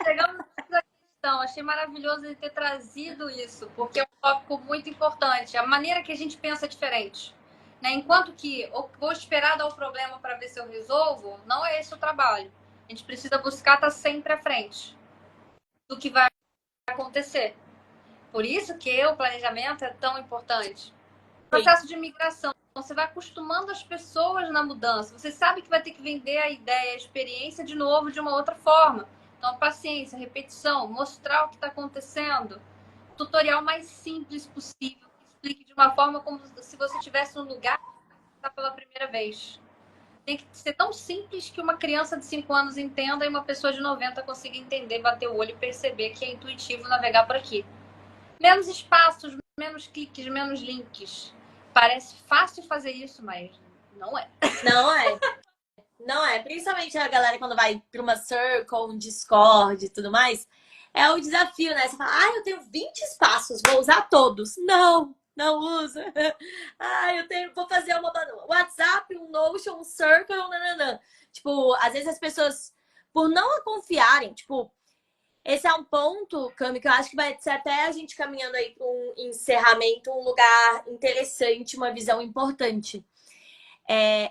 Chegamos nessa questão, achei maravilhoso ele ter trazido isso, porque é um tópico muito importante. A maneira que a gente pensa é diferente. Né? Enquanto que vou esperar dar o problema para ver se eu resolvo, não é esse o trabalho. A gente precisa buscar estar sempre à frente do que vai acontecer. Por isso que o planejamento é tão importante. O processo de migração, você vai acostumando as pessoas na mudança. Você sabe que vai ter que vender a ideia, a experiência de novo de uma outra forma. Então, paciência, repetição, mostrar o que está acontecendo. Tutorial mais simples possível. Que explique de uma forma como se você estivesse num lugar que está pela primeira vez. Tem que ser tão simples que uma criança de 5 anos entenda e uma pessoa de 90 consiga entender, bater o olho e perceber que é intuitivo navegar por aqui. Menos espaços, menos cliques, menos links. Parece fácil fazer isso, mas não é. Não é. Principalmente a galera quando vai para uma Circle, um Discord e tudo mais. É o desafio, né? Você fala, eu tenho 20 espaços, vou usar todos. Não usa. Vou fazer uma WhatsApp, um Notion, um Circle, nananã. Tipo, às vezes as pessoas, por não confiarem, tipo, esse é um ponto, Cami, que eu acho que vai ser até a gente caminhando aí para um encerramento, um lugar interessante, uma visão importante.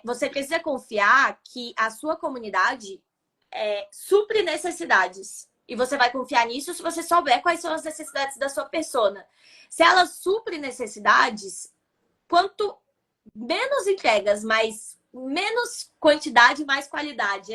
Você precisa confiar que a sua comunidade supre necessidades. E você vai confiar nisso se você souber quais são as necessidades da sua persona. Se ela supre necessidades, quanto menos entregas, mas menos quantidade, mais qualidade.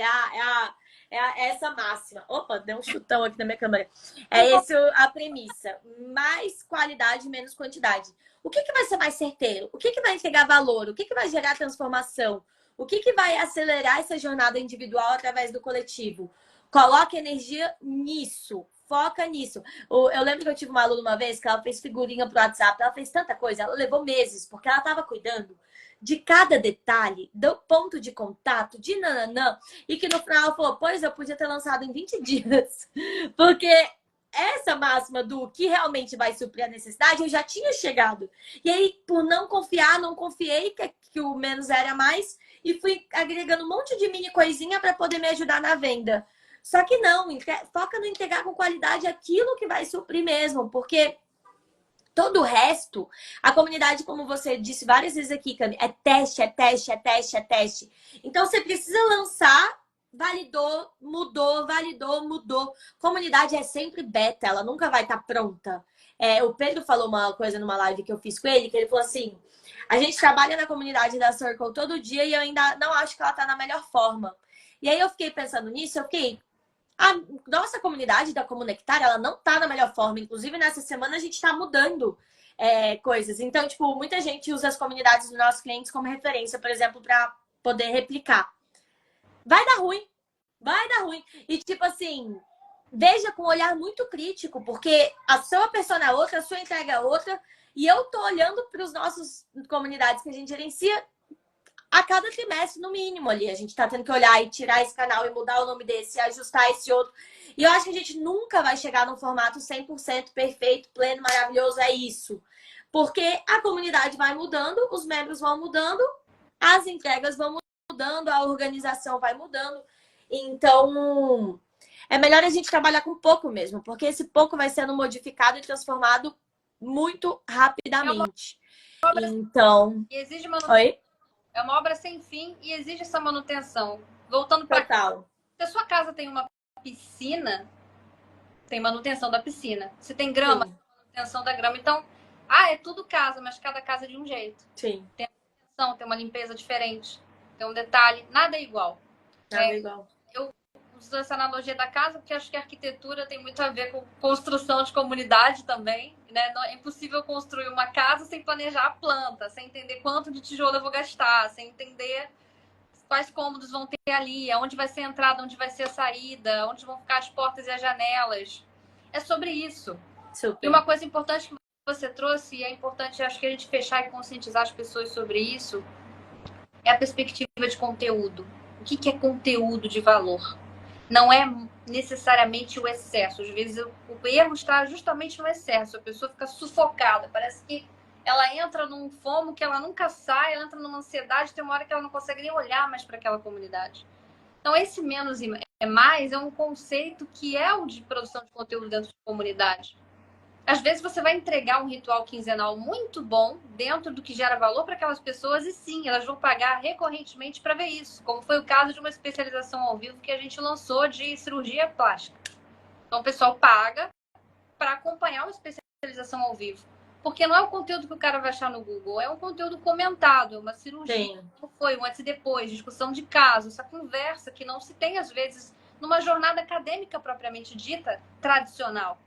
Essa máxima. Opa, deu um chutão aqui na minha câmera. É essa a premissa. Mais qualidade, menos quantidade. O que vai ser mais certeiro? O que vai entregar valor? O que vai gerar transformação? O que vai acelerar essa jornada individual através do coletivo? Coloca energia nisso. Foca nisso. Eu lembro que eu tive uma aluna uma vez que ela fez figurinha pro WhatsApp. Ela fez tanta coisa. Ela levou meses, porque ela estava cuidando de cada detalhe, do ponto de contato, de nananã. E que no final ela falou, pois eu podia ter lançado em 20 dias. Porque essa máxima do que realmente vai suprir a necessidade, eu já tinha chegado. E aí, por não confiar, não confiei que o menos era mais e fui agregando um monte de mini coisinha para poder me ajudar na venda. Só que não, foca no entregar com qualidade aquilo que vai suprir mesmo, porque todo o resto, a comunidade, como você disse várias vezes aqui, Cami, é teste, é teste, é teste, é teste. Então, você precisa lançar, validou, mudou, validou, mudou. Comunidade é sempre beta, ela nunca vai estar pronta. O Pedro falou uma coisa numa live que eu fiz com ele, que ele falou assim, a gente trabalha na comunidade da Circle todo dia e eu ainda não acho que ela está na melhor forma. E aí eu fiquei pensando nisso, eu fiquei, a nossa comunidade da Comunectar, ela não tá na melhor forma. Inclusive, nessa semana a gente tá mudando coisas. Então, tipo, muita gente usa as comunidades dos nossos clientes como referência, por exemplo, para poder replicar. Vai dar ruim. Vai dar ruim. E, tipo assim, veja com um olhar muito crítico, porque a sua persona é outra, a sua entrega é outra. E eu tô olhando para os nossos comunidades que a gente gerencia a cada trimestre, no mínimo, ali. A gente tá tendo que olhar e tirar esse canal e mudar o nome desse, ajustar esse outro. E eu acho que a gente nunca vai chegar num formato 100% perfeito, pleno, maravilhoso. É isso. Porque a comunidade vai mudando, os membros vão mudando, as entregas vão mudando, a organização vai mudando. Então, é melhor a gente trabalhar com pouco mesmo, porque esse pouco vai sendo modificado e transformado muito rapidamente. Então, E exige manutenção. oi? É uma obra sem fim e exige essa manutenção. Voltando para Total. Se a sua casa tem uma piscina, tem manutenção da piscina. Se tem grama, Sim. tem manutenção da grama. Então, é tudo casa, mas cada casa é de um jeito. Sim. Tem manutenção, tem uma limpeza diferente, tem um detalhe, nada é igual. Nada é igual. Eu uso essa analogia da casa porque acho que a arquitetura tem muito a ver com construção de comunidade também, né? É impossível construir uma casa sem planejar a planta, sem entender quanto de tijolo eu vou gastar, sem entender quais cômodos vão ter ali, aonde vai ser a entrada, onde vai ser a saída, onde vão ficar as portas e as janelas. É sobre isso. Super. E uma coisa importante que você trouxe, e é importante, acho que a gente fechar e conscientizar as pessoas sobre isso, é a perspectiva de conteúdo. O que é conteúdo de valor? Não é necessariamente o excesso. Às vezes o erro está justamente no excesso. A pessoa fica sufocada. Parece que ela entra num fomo que ela nunca sai, ela entra numa ansiedade, tem uma hora que ela não consegue nem olhar mais para aquela comunidade. Então, esse menos é mais é um conceito que é o de produção de conteúdo dentro de comunidade. Às vezes você vai entregar um ritual quinzenal muito bom dentro do que gera valor para aquelas pessoas e sim, elas vão pagar recorrentemente para ver isso, como foi o caso de uma especialização ao vivo que a gente lançou de cirurgia plástica. Então o pessoal paga para acompanhar uma especialização ao vivo. Porque não é o conteúdo que o cara vai achar no Google, é um conteúdo comentado, é uma cirurgia, como foi, um antes e depois, discussão de caso, essa conversa que não se tem às vezes numa jornada acadêmica propriamente dita, tradicional.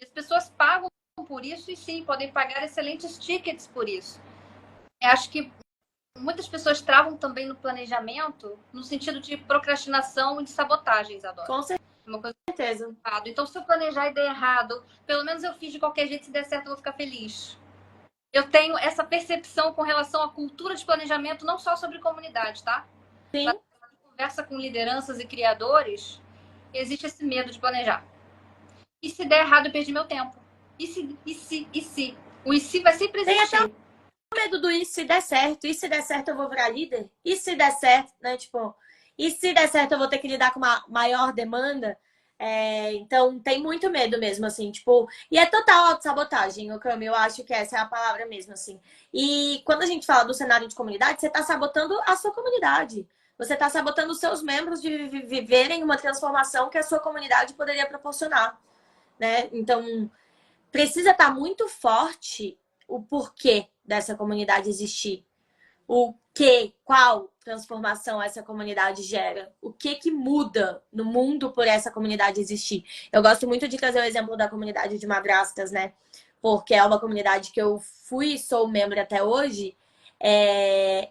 As pessoas pagam por isso e sim, podem pagar excelentes tickets por isso. Eu acho que muitas pessoas travam também no planejamento no sentido de procrastinação e de sabotagens, adoro. Com certeza. Uma coisa errado. Então, se eu planejar e der errado, pelo menos eu fiz de qualquer jeito, se der certo, eu vou ficar feliz. Eu tenho essa percepção com relação à cultura de planejamento, não só sobre comunidade, tá? Sim. Mas conversa com lideranças e criadores, existe esse medo de planejar. E se der errado, eu perdi meu tempo. E se? O e se vai sempre existir. Tem até o medo do e se der certo? E se der certo, eu vou virar líder? E se der certo, né? Tipo, e se der certo, eu vou ter que lidar com uma maior demanda? Então, tem muito medo mesmo, assim, tipo... E é total autossabotagem, o Cami, eu acho que essa é a palavra mesmo, assim. E quando a gente fala do cenário de comunidade, você tá sabotando a sua comunidade. Você tá sabotando os seus membros de viverem uma transformação que a sua comunidade poderia proporcionar, né? Então, precisa estar muito forte o porquê dessa comunidade existir. Qual transformação essa comunidade gera? O que muda no mundo por essa comunidade existir? Eu gosto muito de trazer o exemplo da comunidade de madrastas, né? Porque é uma comunidade que eu fui e sou membro até hoje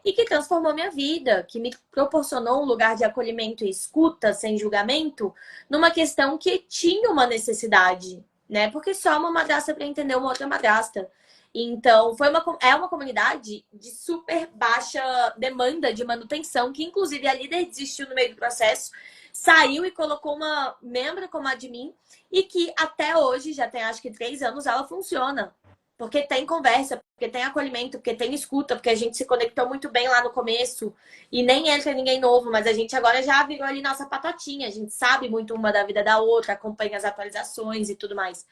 e que transformou minha vida, que me proporcionou um lugar de acolhimento e escuta, sem julgamento, numa questão que tinha uma necessidade, né? Porque só uma madrasta para entender uma outra madrasta. Então, é uma comunidade de super baixa demanda de manutenção, que inclusive a líder desistiu no meio do processo, saiu e colocou uma membro como admin, e que até hoje, já tem acho que 3 anos, ela funciona. Porque tem conversa, porque tem acolhimento, porque tem escuta, porque a gente se conectou muito bem lá no começo e nem entra ninguém novo, mas a gente agora já virou ali nossa patotinha, a gente sabe muito uma da vida da outra, acompanha as atualizações e tudo mais.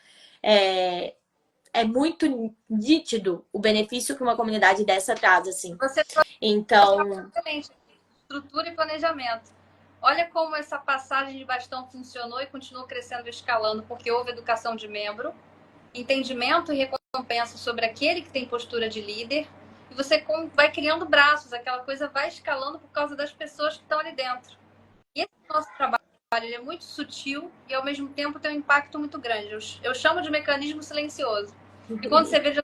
É muito nítido o benefício que uma comunidade dessa traz, assim. Você Então, excelente. Estrutura e planejamento. Olha como essa passagem de bastão funcionou e continuou crescendo e escalando, porque houve educação de membro, entendimento e recompensa sobre aquele que tem postura de líder, e você vai criando braços, aquela coisa vai escalando por causa das pessoas que estão ali dentro. E esse nosso trabalho ele é muito sutil e, ao mesmo tempo, tem um impacto muito grande. Eu chamo de mecanismo silencioso. E quando você vê...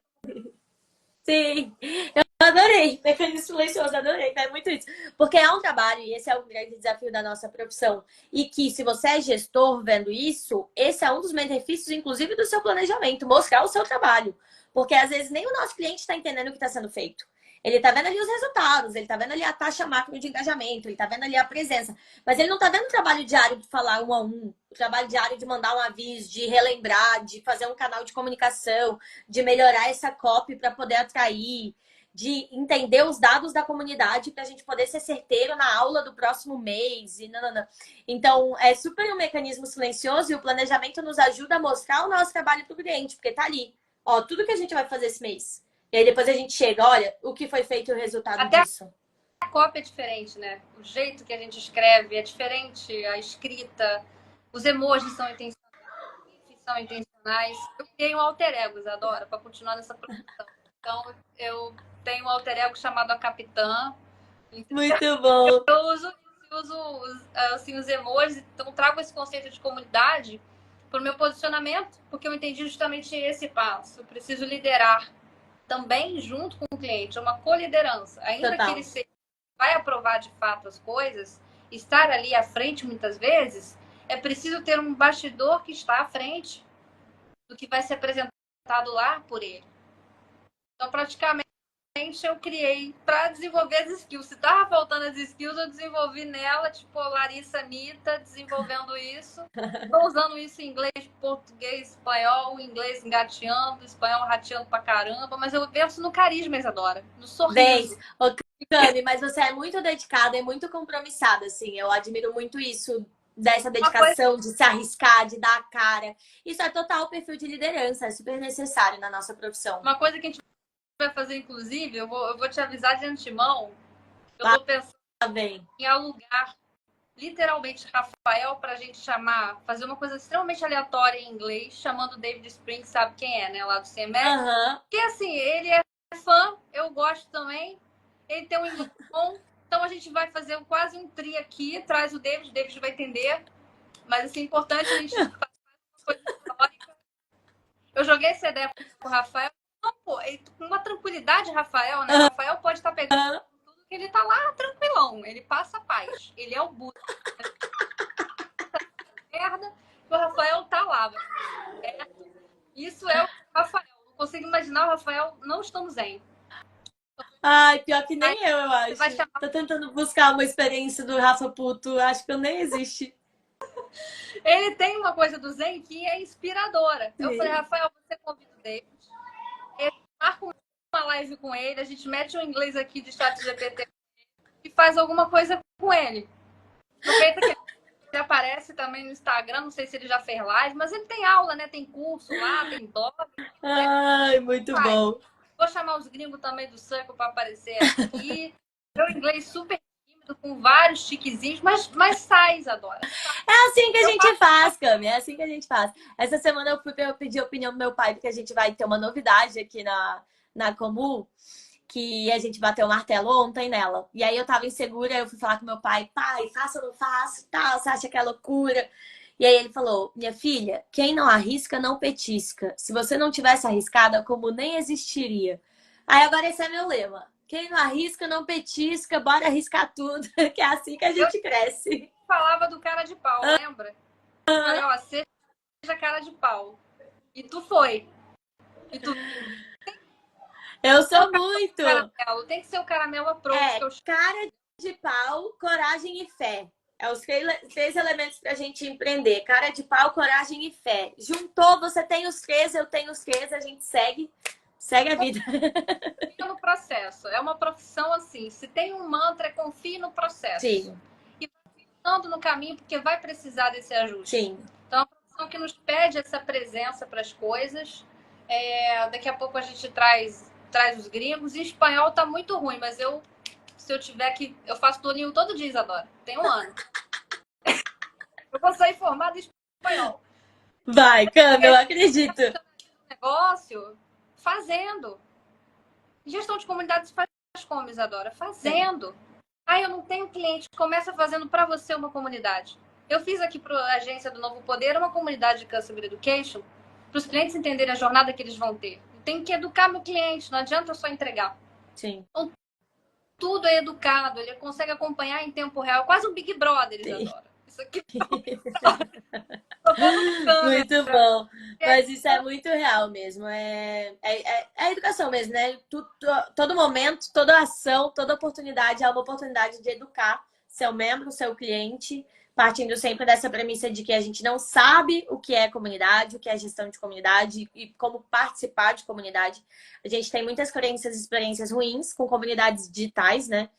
sim, eu adorei. Mecanismo silencioso, adorei. É muito isso. Porque é um trabalho, e esse é um grande desafio da nossa profissão. E que, se você é gestor vendo isso, esse é um dos benefícios, inclusive, do seu planejamento, mostrar o seu trabalho. Porque, às vezes, nem o nosso cliente está entendendo o que está sendo feito. Ele tá vendo ali os resultados, ele tá vendo ali a taxa macro de engajamento, ele tá vendo ali a presença. Mas ele não tá vendo o trabalho diário de falar 1 a 1, o trabalho diário de mandar um aviso, de relembrar, de fazer um canal de comunicação, de melhorar essa copy para poder atrair, de entender os dados da comunidade para a gente poder ser certeiro na aula do próximo mês. E nanana. Então, é super um mecanismo silencioso e o planejamento nos ajuda a mostrar o nosso trabalho para o cliente, porque tá ali. Ó, tudo que a gente vai fazer esse mês. E aí depois a gente chega, olha, o que foi feito e o resultado Até disso. a cópia é diferente, né? O jeito que a gente escreve é diferente, a escrita, os emojis são intencionais. Eu criei um alter ego, Isadora, para continuar nessa produção. Então, eu tenho um alter ego chamado a Capitã. Muito bom. Eu uso assim, os emojis, então trago esse conceito de comunidade para o meu posicionamento, porque eu entendi justamente esse passo. Eu preciso liderar também junto com o cliente, uma co-liderança. Ainda Total. que ele vai aprovar de fato as coisas, estar ali à frente muitas vezes, é preciso ter um bastidor que está à frente do que vai ser apresentado lá por ele. Então, praticamente, eu criei para desenvolver as skills. Se estava faltando as skills, eu desenvolvi nela, tipo Larissa Anitta, desenvolvendo isso. Estou usando isso em inglês, português, espanhol, inglês engateando, espanhol rateando pra caramba, mas eu penso no carisma, Isadora, no sorriso. Ô, Cami, mas você é muito dedicada e muito compromissada, assim. Eu admiro muito isso, dessa dedicação, de se arriscar, de dar a cara. Isso é total o perfil de liderança, é super necessário na nossa profissão. Uma coisa que a gente vai fazer, inclusive, eu vou te avisar de antemão, eu tô pensando em alugar literalmente Rafael para a gente chamar, fazer uma coisa extremamente aleatória em inglês, chamando o David Spring, sabe quem é, né? Lá do CMS. Porque assim, ele é fã, eu gosto também, ele tem um inglês bom, então a gente vai fazer quase um tri aqui, traz o David vai entender, mas assim, é importante a gente fazer uma coisa histórica. Eu joguei essa ideia pro Rafael, não, pô, com uma tranquilidade, Rafael, né? Rafael pode estar pegando tudo que ele tá lá tranquilão, ele passa a paz, ele é o Buda. Merda, o Rafael tá lá. Isso é o Rafael. Não consigo imaginar o Rafael não estando zen. Ai, pior que nem eu acho. Tô tentando buscar uma experiência do Rafa Puto, acho que eu nem existe. Ele tem uma coisa do zen que é inspiradora. Eu falei, Rafael, você convida o David, eu marco uma live com ele, a gente mete um inglês aqui de chat GPT e faz alguma coisa com ele. Aproveita que ele aparece também no Instagram, não sei se ele já fez live, mas ele tem aula, né? Tem curso lá, tem blog. Ai, muito bom. Vou chamar os gringos também do Circle para aparecer aqui. Meu inglês super tímido, com vários tiquezinhos, mas sai, Isadora. É assim que a gente faz, Cami. É assim que a gente faz. Essa semana eu pedi a opinião do meu pai, porque a gente vai ter uma novidade aqui na Comu, que a gente bateu o martelo ontem nela. E aí eu tava insegura, eu fui falar com meu pai, faço ou não faço, tal, você acha que é loucura? E aí ele falou, minha filha, quem não arrisca, não petisca. Se você não tivesse arriscado, a Comu nem existiria. Aí agora esse é meu lema. Quem não arrisca, não petisca, bora arriscar tudo, que é assim que a gente cresce. Falava do cara de pau, lembra? Eu falei, ó, seja cara de pau. E tu foi. E tu Eu sou muito. Caramelo. Tem que ser o caramelo approach. Cara de pau, coragem e fé. É os três elementos pra gente empreender. Cara de pau, coragem e fé. Juntou, você tem os três, eu tenho os três, a gente segue a vida. Confia no processo. É uma profissão assim. Se tem um mantra, confie no processo. Sim. E andando no caminho, porque vai precisar desse ajuste. Sim. Então, é uma profissão que nos pede essa presença para as coisas. Daqui a pouco a gente traz os gringos. E espanhol tá muito ruim, mas se eu tiver que... Eu faço Duolingo todo dia, Isadora. Tem um ano. Eu vou sair formada em espanhol. Vai, Cami, eu acredito. Negócio fazendo. Gestão de comunidades faz como, Isadora? Fazendo. Eu não tenho cliente. Começa fazendo para você uma comunidade. Eu fiz aqui para a agência do Novo Poder uma comunidade de Customer Education para os clientes entenderem a jornada que eles vão ter. Eu tenho que educar meu cliente, não adianta só entregar. Sim. Então, tudo é educado, ele consegue acompanhar em tempo real. Quase um Big Brother, Isadora. Isso aqui muito bom. Mas isso é muito real mesmo. É a educação mesmo, né? Todo momento, toda ação, toda oportunidade é uma oportunidade de educar seu membro, seu cliente, partindo sempre dessa premissa de que a gente não sabe o que é comunidade, o que é gestão de comunidade e como participar de comunidade. A gente tem muitas crenças e experiências ruins com comunidades digitais, né?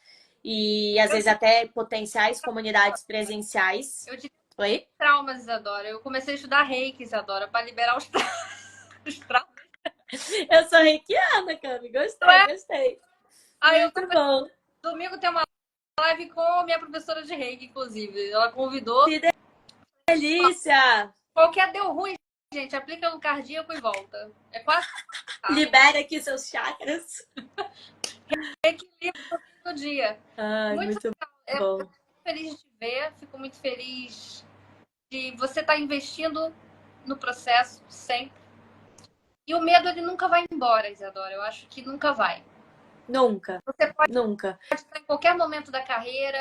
E às vezes até potenciais comunidades presenciais. Eu tive Oi? traumas, Isadora. Eu comecei a estudar Reiki, Isadora, para liberar os traumas. Eu sou reikiana, Cami. Gostei. Muito bom. Domingo tem uma live com minha professora de Reiki, inclusive. Ela convidou. Que delícia! Qualquer deu ruim, gente, aplica no cardíaco e volta. É quase... Libera aqui seus chakras. Equilíbrio do dia. Muito bom. Fico feliz de te ver, fico muito feliz de você estar investindo no processo sempre. E o medo, ele nunca vai embora, Isadora. Eu acho que nunca vai. Nunca. Você pode Nunca. estar em qualquer momento da carreira,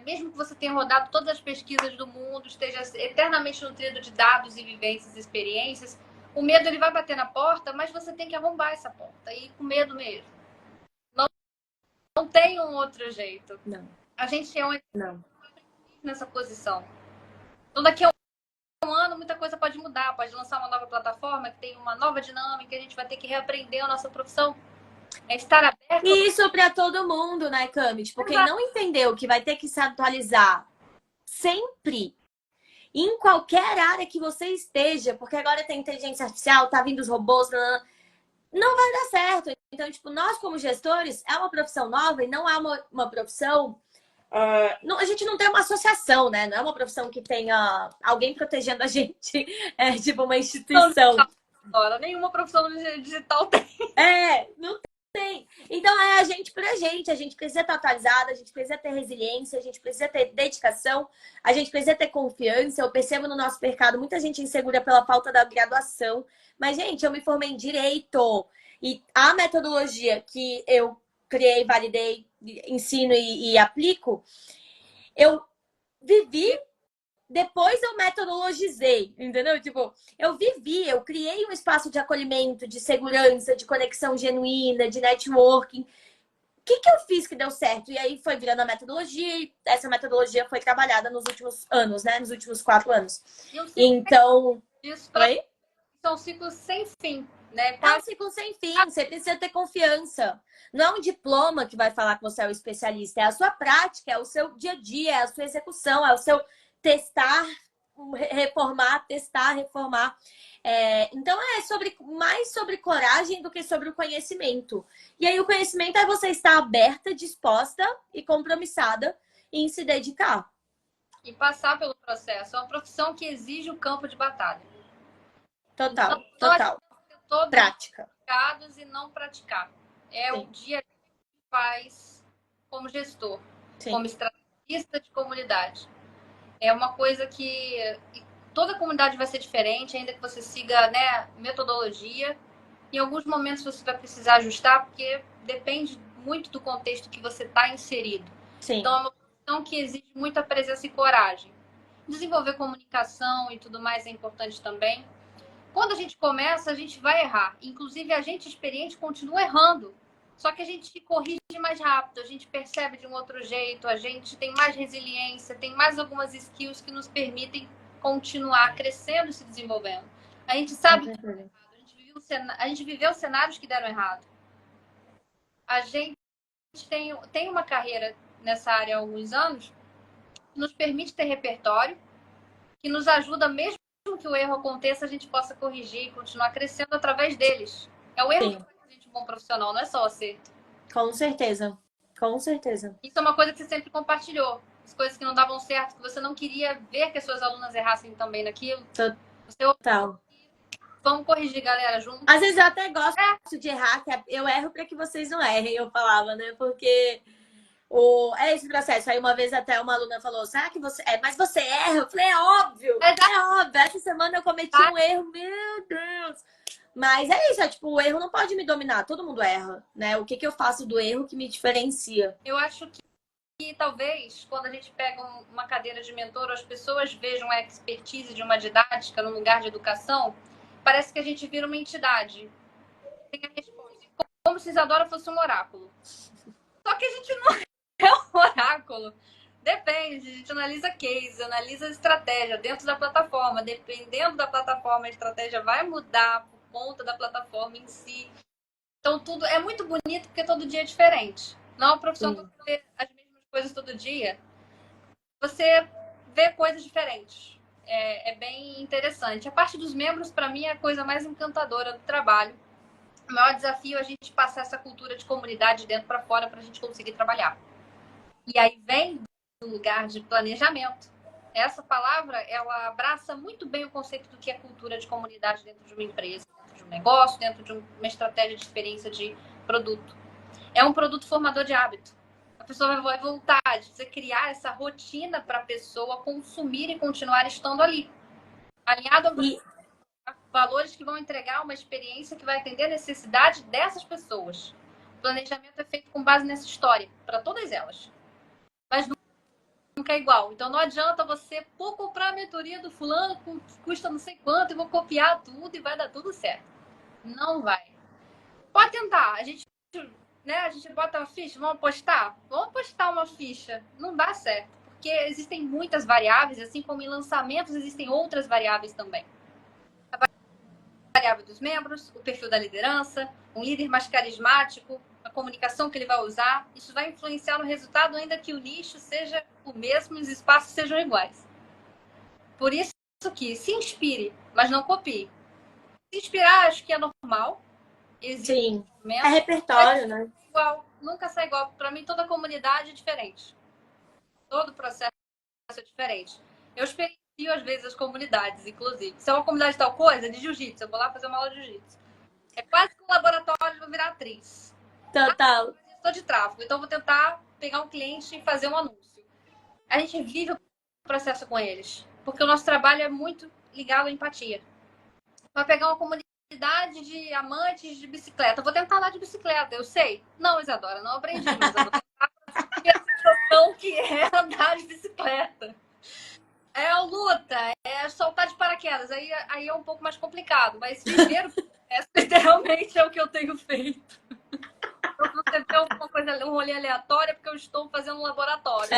mesmo que você tenha rodado todas as pesquisas do mundo, esteja eternamente nutrido de dados e vivências e experiências, o medo, ele vai bater na porta, mas você tem que arrombar essa porta. E com medo mesmo. Não tem um outro jeito. Não. A gente é Não. nessa posição. Então, daqui a um ano, muita coisa pode mudar. Pode lançar uma nova plataforma que tem uma nova dinâmica. A gente vai ter que reaprender a nossa profissão. É estar aberto. E isso para todo mundo, né, Cami? Tipo, quem não entendeu que vai ter que se atualizar sempre, em qualquer área que você esteja, porque agora tem inteligência artificial, tá vindo os robôs, não vai dar certo. Então, tipo, nós como gestores, é uma profissão nova e não é uma profissão... a gente não tem uma associação, né? Não é uma profissão que tenha alguém protegendo a gente. É tipo uma instituição. Não, nenhuma profissão digital tem. Não tem. Então é a gente pra gente. A gente precisa estar atualizada, a gente precisa ter resiliência, a gente precisa ter dedicação, a gente precisa ter confiança. Eu percebo no nosso mercado muita gente insegura pela falta da graduação. Mas, gente, eu me formei em Direito. E a metodologia que eu criei, validei, ensino e aplico, eu vivi, depois eu metodologizei, entendeu? Tipo, eu criei um espaço de acolhimento, de segurança, de conexão genuína, de networking. O que eu fiz que deu certo? E aí foi virando a metodologia, e essa metodologia foi trabalhada nos últimos anos, né? Nos últimos 4 anos. Então... Oi? São ciclos sem fim. Né? É um ciclo sem fim, você precisa ter confiança. Não é um diploma que vai falar que você é o especialista, é a sua prática, é o seu dia a dia, é a sua execução, é o seu testar, reformar, testar, reformar. Então mais sobre coragem do que sobre o conhecimento. E aí o conhecimento é você estar aberta, disposta e compromissada em se dedicar. E passar pelo processo. É uma profissão que exige o campo de batalha. Total, total. Todos prática. Praticados e não praticar. É Sim. O dia que faz como gestor, Sim. Como estrategista de comunidade. É uma coisa que toda comunidade vai ser diferente, ainda que você siga, né, metodologia. Em alguns momentos você vai precisar ajustar, porque depende muito do contexto que você está inserido. Sim. Então é uma profissão que exige muita presença e coragem. Desenvolver comunicação e tudo mais é importante também. Quando a gente começa, a gente vai errar. Inclusive, a gente experiente continua errando. Só que a gente corrige mais rápido, a gente percebe de um outro jeito, a gente tem mais resiliência, tem mais algumas skills que nos permitem continuar crescendo e se desenvolvendo. A gente sabe que a gente viveu cenários que deram errado. A gente tem uma carreira nessa área há alguns anos que nos permite ter repertório, que nos ajuda, mesmo que o erro aconteça, a gente possa corrigir e continuar crescendo através deles. É o erro que faz a gente um bom profissional, não é só o acerto. Com certeza. Com certeza. Isso é uma coisa que você sempre compartilhou. As coisas que não davam certo, que você não queria ver que as suas alunas errassem também naquilo. Total. Vamos corrigir, galera, junto. Às vezes eu até gosto de errar, que eu erro para que vocês não errem, eu falava, né? Porque é esse processo. Aí uma vez até uma aluna falou, será que você... mas você erra? Eu falei, é óbvio! É óbvio! Essa semana eu cometi um erro, meu Deus! Mas é isso, tipo, o erro não pode me dominar, todo mundo erra, né? O que eu faço do erro que me diferencia? Eu acho que talvez, quando a gente pega uma cadeira de mentor, as pessoas vejam a expertise de uma didática no lugar de educação, parece que a gente vira uma entidade. Tem a resposta. Como se Isadora fosse um oráculo. Só que a gente não é um oráculo. Depende, a gente analisa case, analisa estratégia dentro da plataforma. Dependendo da plataforma, a estratégia vai mudar por conta da plataforma em si. Então, tudo é muito bonito porque todo dia é diferente. Não é uma profissão que você vê as mesmas coisas todo dia. Você vê coisas diferentes. É bem interessante. A parte dos membros, para mim, é a coisa mais encantadora do trabalho. O maior desafio é a gente passar essa cultura de comunidade de dentro para fora para a gente conseguir trabalhar. E aí vem do lugar de planejamento. Essa palavra, ela abraça muito bem o conceito do que é cultura de comunidade dentro de uma empresa, dentro de um negócio, dentro de uma estratégia de experiência de produto. É um produto formador de hábito. A pessoa vai voltar, você criar essa rotina para a pessoa consumir e continuar estando ali. Alinhado a valores que vão entregar uma experiência que vai atender a necessidade dessas pessoas. O planejamento é feito com base nessa história, para todas elas. Mas nunca é igual. Então não adianta você, comprar a mentoria do fulano, custa não sei quanto, e vou copiar tudo e vai dar tudo certo. Não vai. Pode tentar. A gente bota uma ficha, vamos apostar? Vamos apostar uma ficha. Não dá certo. Porque existem muitas variáveis, assim como em lançamentos existem outras variáveis também. A variável dos membros, o perfil da liderança, um líder mais carismático, a comunicação que ele vai usar. Isso vai influenciar no resultado, ainda que o nicho seja o mesmo e os espaços sejam iguais. Por isso que se inspire, mas não copie. Se inspirar, acho que é normal. Sim, é repertório, né? Igual, nunca sai igual. Para mim, toda comunidade é diferente. Todo processo é diferente. Eu experiencio, às vezes, as comunidades, inclusive. Se é uma comunidade de tal coisa, de jiu-jitsu, eu vou lá fazer uma aula de jiu-jitsu. É quase que um laboratório para virar atriz. Total. Eu estou de tráfego, então vou tentar pegar um cliente e fazer um anúncio. A gente vive o processo com eles, porque o nosso trabalho é muito ligado à empatia. Vai pegar uma comunidade de amantes de bicicleta. Eu vou tentar andar de bicicleta, eu sei. Não, Isadora, não aprendi, mas eu vou tentar ter a sensação que é andar de bicicleta. É a luta, é soltar de paraquedas. Aí é um pouco mais complicado, mas viver o processo literalmente é o que eu tenho feito. Então, você vê uma coisa, um rolê aleatório, é porque eu estou fazendo um laboratório.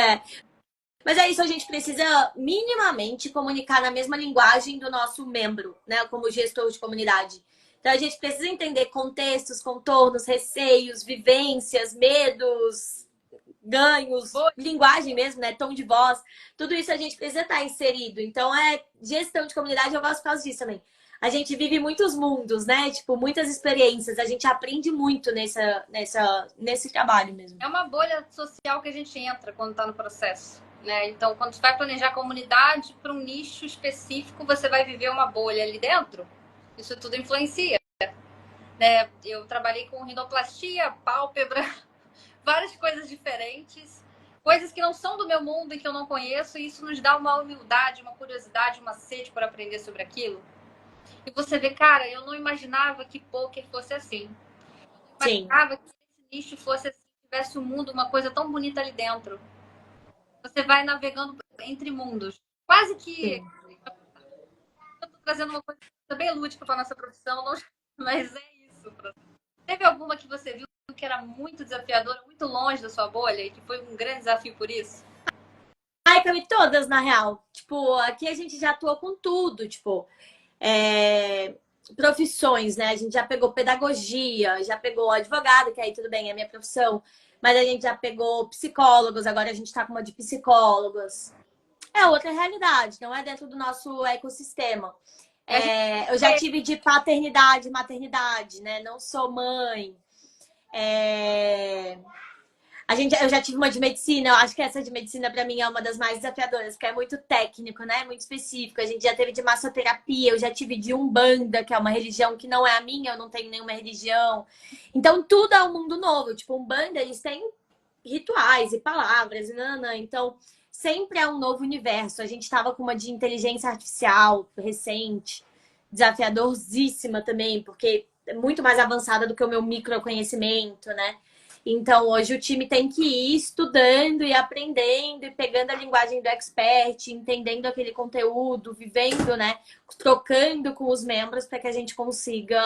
Mas é isso, a gente precisa minimamente comunicar na mesma linguagem do nosso membro, né? Como gestor de comunidade. Então a gente precisa entender contextos, contornos, receios, vivências, medos, ganhos, linguagem mesmo, né? Tom de voz. Tudo isso a gente precisa estar inserido. Então gestão de comunidade, eu gosto por causa disso também. A gente vive muitos mundos, né? Tipo, muitas experiências. A gente aprende muito nesse trabalho mesmo. É uma bolha social que a gente entra quando está no processo. Né? Então, quando você vai planejar a comunidade para um nicho específico, você vai viver uma bolha ali dentro. Isso tudo influencia. Né? Eu trabalhei com rinoplastia, pálpebra, várias coisas diferentes, coisas que não são do meu mundo e que eu não conheço, e isso nos dá uma humildade, uma curiosidade, uma sede por aprender sobre aquilo. E você vê, cara, eu não imaginava que poker fosse assim. Eu não imaginava que esse nicho fosse assim, tivesse um mundo, uma coisa tão bonita ali dentro. Você vai navegando entre mundos. Quase que trazendo uma coisa bem lúdica para nossa profissão, não... mas é isso. Teve alguma que você viu que era muito desafiadora, muito longe da sua bolha e que foi um grande desafio por isso? Ai, Cami, todas, na real. Tipo, aqui a gente já atuou com tudo, tipo, profissões, né? A gente já pegou pedagogia, já pegou advogado, que aí tudo bem, é minha profissão, mas a gente já pegou psicólogos, agora a gente tá com uma de psicólogos. É outra realidade, não é dentro do nosso ecossistema. Eu já tive de paternidade, maternidade, né? Não sou mãe. Eu já tive uma de medicina, eu acho que essa de medicina para mim é uma das mais desafiadoras, porque é muito técnico, né? Muito específico. A gente já teve de massoterapia, eu já tive de Umbanda, que é uma religião que não é a minha, eu não tenho nenhuma religião. Então tudo é um mundo novo. Tipo, Umbanda, eles têm rituais e palavras, nanã. Então sempre é um novo universo. A gente estava com uma de inteligência artificial recente, desafiadorzíssima também, porque é muito mais avançada do que o meu microconhecimento, né? Então, hoje o time tem que ir estudando e aprendendo e pegando a linguagem do expert, entendendo aquele conteúdo, vivendo, né? Trocando com os membros para que a gente consiga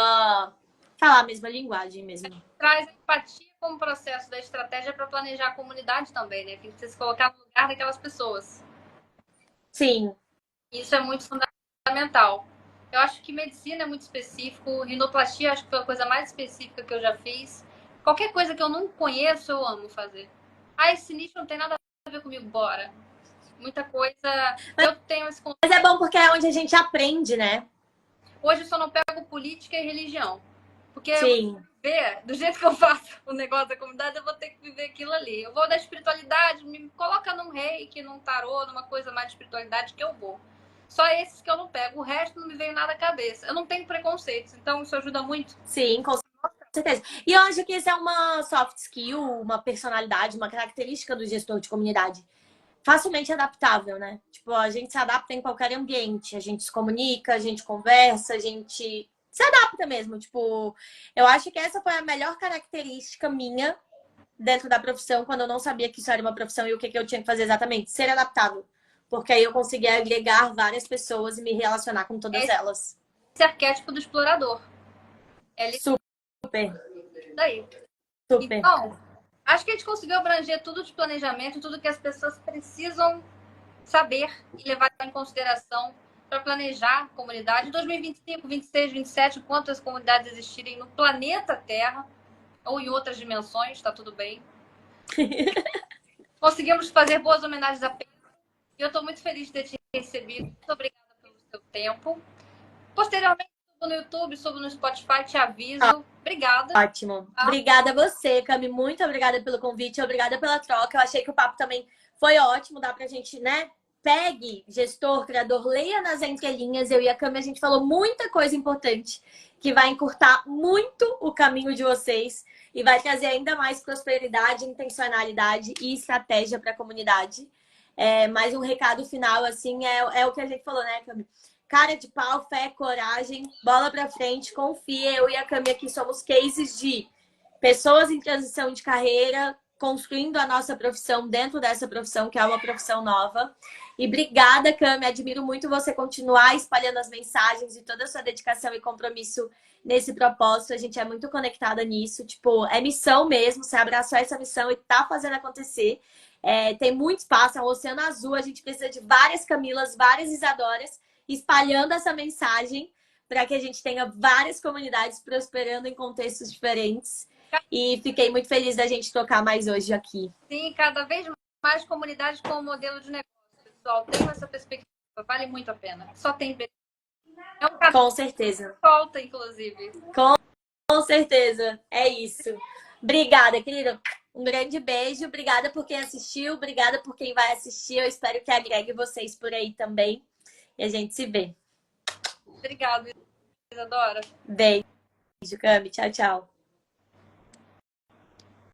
falar a mesma linguagem mesmo. Traz empatia como processo da estratégia para planejar a comunidade também, né? Tem que se colocar no lugar daquelas pessoas. Sim. Isso é muito fundamental. Eu acho que medicina é muito específico, rinoplastia acho que foi a coisa mais específica que eu já fiz. Qualquer coisa que eu não conheço, eu amo fazer. Ah, esse nicho não tem nada a ver comigo, bora. Muita coisa. Eu tenho esse conceito. Mas é bom porque é onde a gente aprende, né? Hoje eu só não pego política e religião. Porque Sim. do jeito que eu faço o negócio da comunidade, eu vou ter que viver aquilo ali. Eu vou da espiritualidade, me coloca num reiki, num tarô, numa coisa mais de espiritualidade que eu vou. Só esses que eu não pego. O resto não me veio nada à cabeça. Eu não tenho preconceitos, então isso ajuda muito. Sim, com certeza. E eu acho que isso é uma soft skill, uma personalidade, uma característica do gestor de comunidade. Facilmente adaptável, né? Tipo, a gente se adapta em qualquer ambiente. A gente se comunica, a gente conversa, a gente se adapta mesmo. Tipo, eu acho que essa foi a melhor característica minha dentro da profissão, quando eu não sabia que isso era uma profissão e o que eu tinha que fazer exatamente. Ser adaptável. Porque aí eu conseguia agregar várias pessoas e me relacionar com todas elas. Esse arquétipo do explorador. Super. Daí. Super. Então, acho que a gente conseguiu abranger tudo de planejamento, tudo que as pessoas precisam saber e levar em consideração para planejar a comunidade. 2025, 26, 27, quantas comunidades existirem no planeta Terra ou em outras dimensões, está tudo bem. Conseguimos fazer boas homenagens a Pedro. E eu estou muito feliz de ter te recebido. Muito obrigada pelo seu tempo. Posteriormente, subo no YouTube, subo no Spotify, te aviso. Obrigada. Ótimo. Obrigada a você, Cami. Muito obrigada pelo convite, obrigada pela troca. Eu achei que o papo também foi ótimo, dá pra gente, né? Pegue, gestor, criador, leia nas entrelinhas. Eu e a Cami, a gente falou muita coisa importante que vai encurtar muito o caminho de vocês e vai trazer ainda mais prosperidade, intencionalidade e estratégia para a comunidade. Mas um recado final, assim, é o que a gente falou, né, Cami? Cara de pau, fé, coragem, bola pra frente, confia. Eu e a Cami aqui somos cases de pessoas em transição de carreira, construindo a nossa profissão dentro dessa profissão, que é uma profissão nova. E obrigada, Cami. Admiro muito você continuar espalhando as mensagens e toda a sua dedicação e compromisso nesse propósito. A gente é muito conectada nisso. Tipo, é missão mesmo. Você abraçou essa missão e tá fazendo acontecer. Tem muito espaço, é um oceano azul. A gente precisa de várias Camilas, várias Isadoras, espalhando essa mensagem para que a gente tenha várias comunidades prosperando em contextos diferentes. E fiquei muito feliz da gente tocar mais hoje aqui. Sim, cada vez mais comunidades com o modelo de negócio. Pessoal, tenho essa perspectiva. Vale muito a pena. Só tem... É um Com certeza. Falta, inclusive. Com certeza. É isso. Obrigada, querida. Um grande beijo. Obrigada por quem assistiu. Obrigada por quem vai assistir. Eu espero que agregue vocês por aí também. E a gente se vê. Obrigada, Isadora. Beijo, Cami. Tchau, tchau.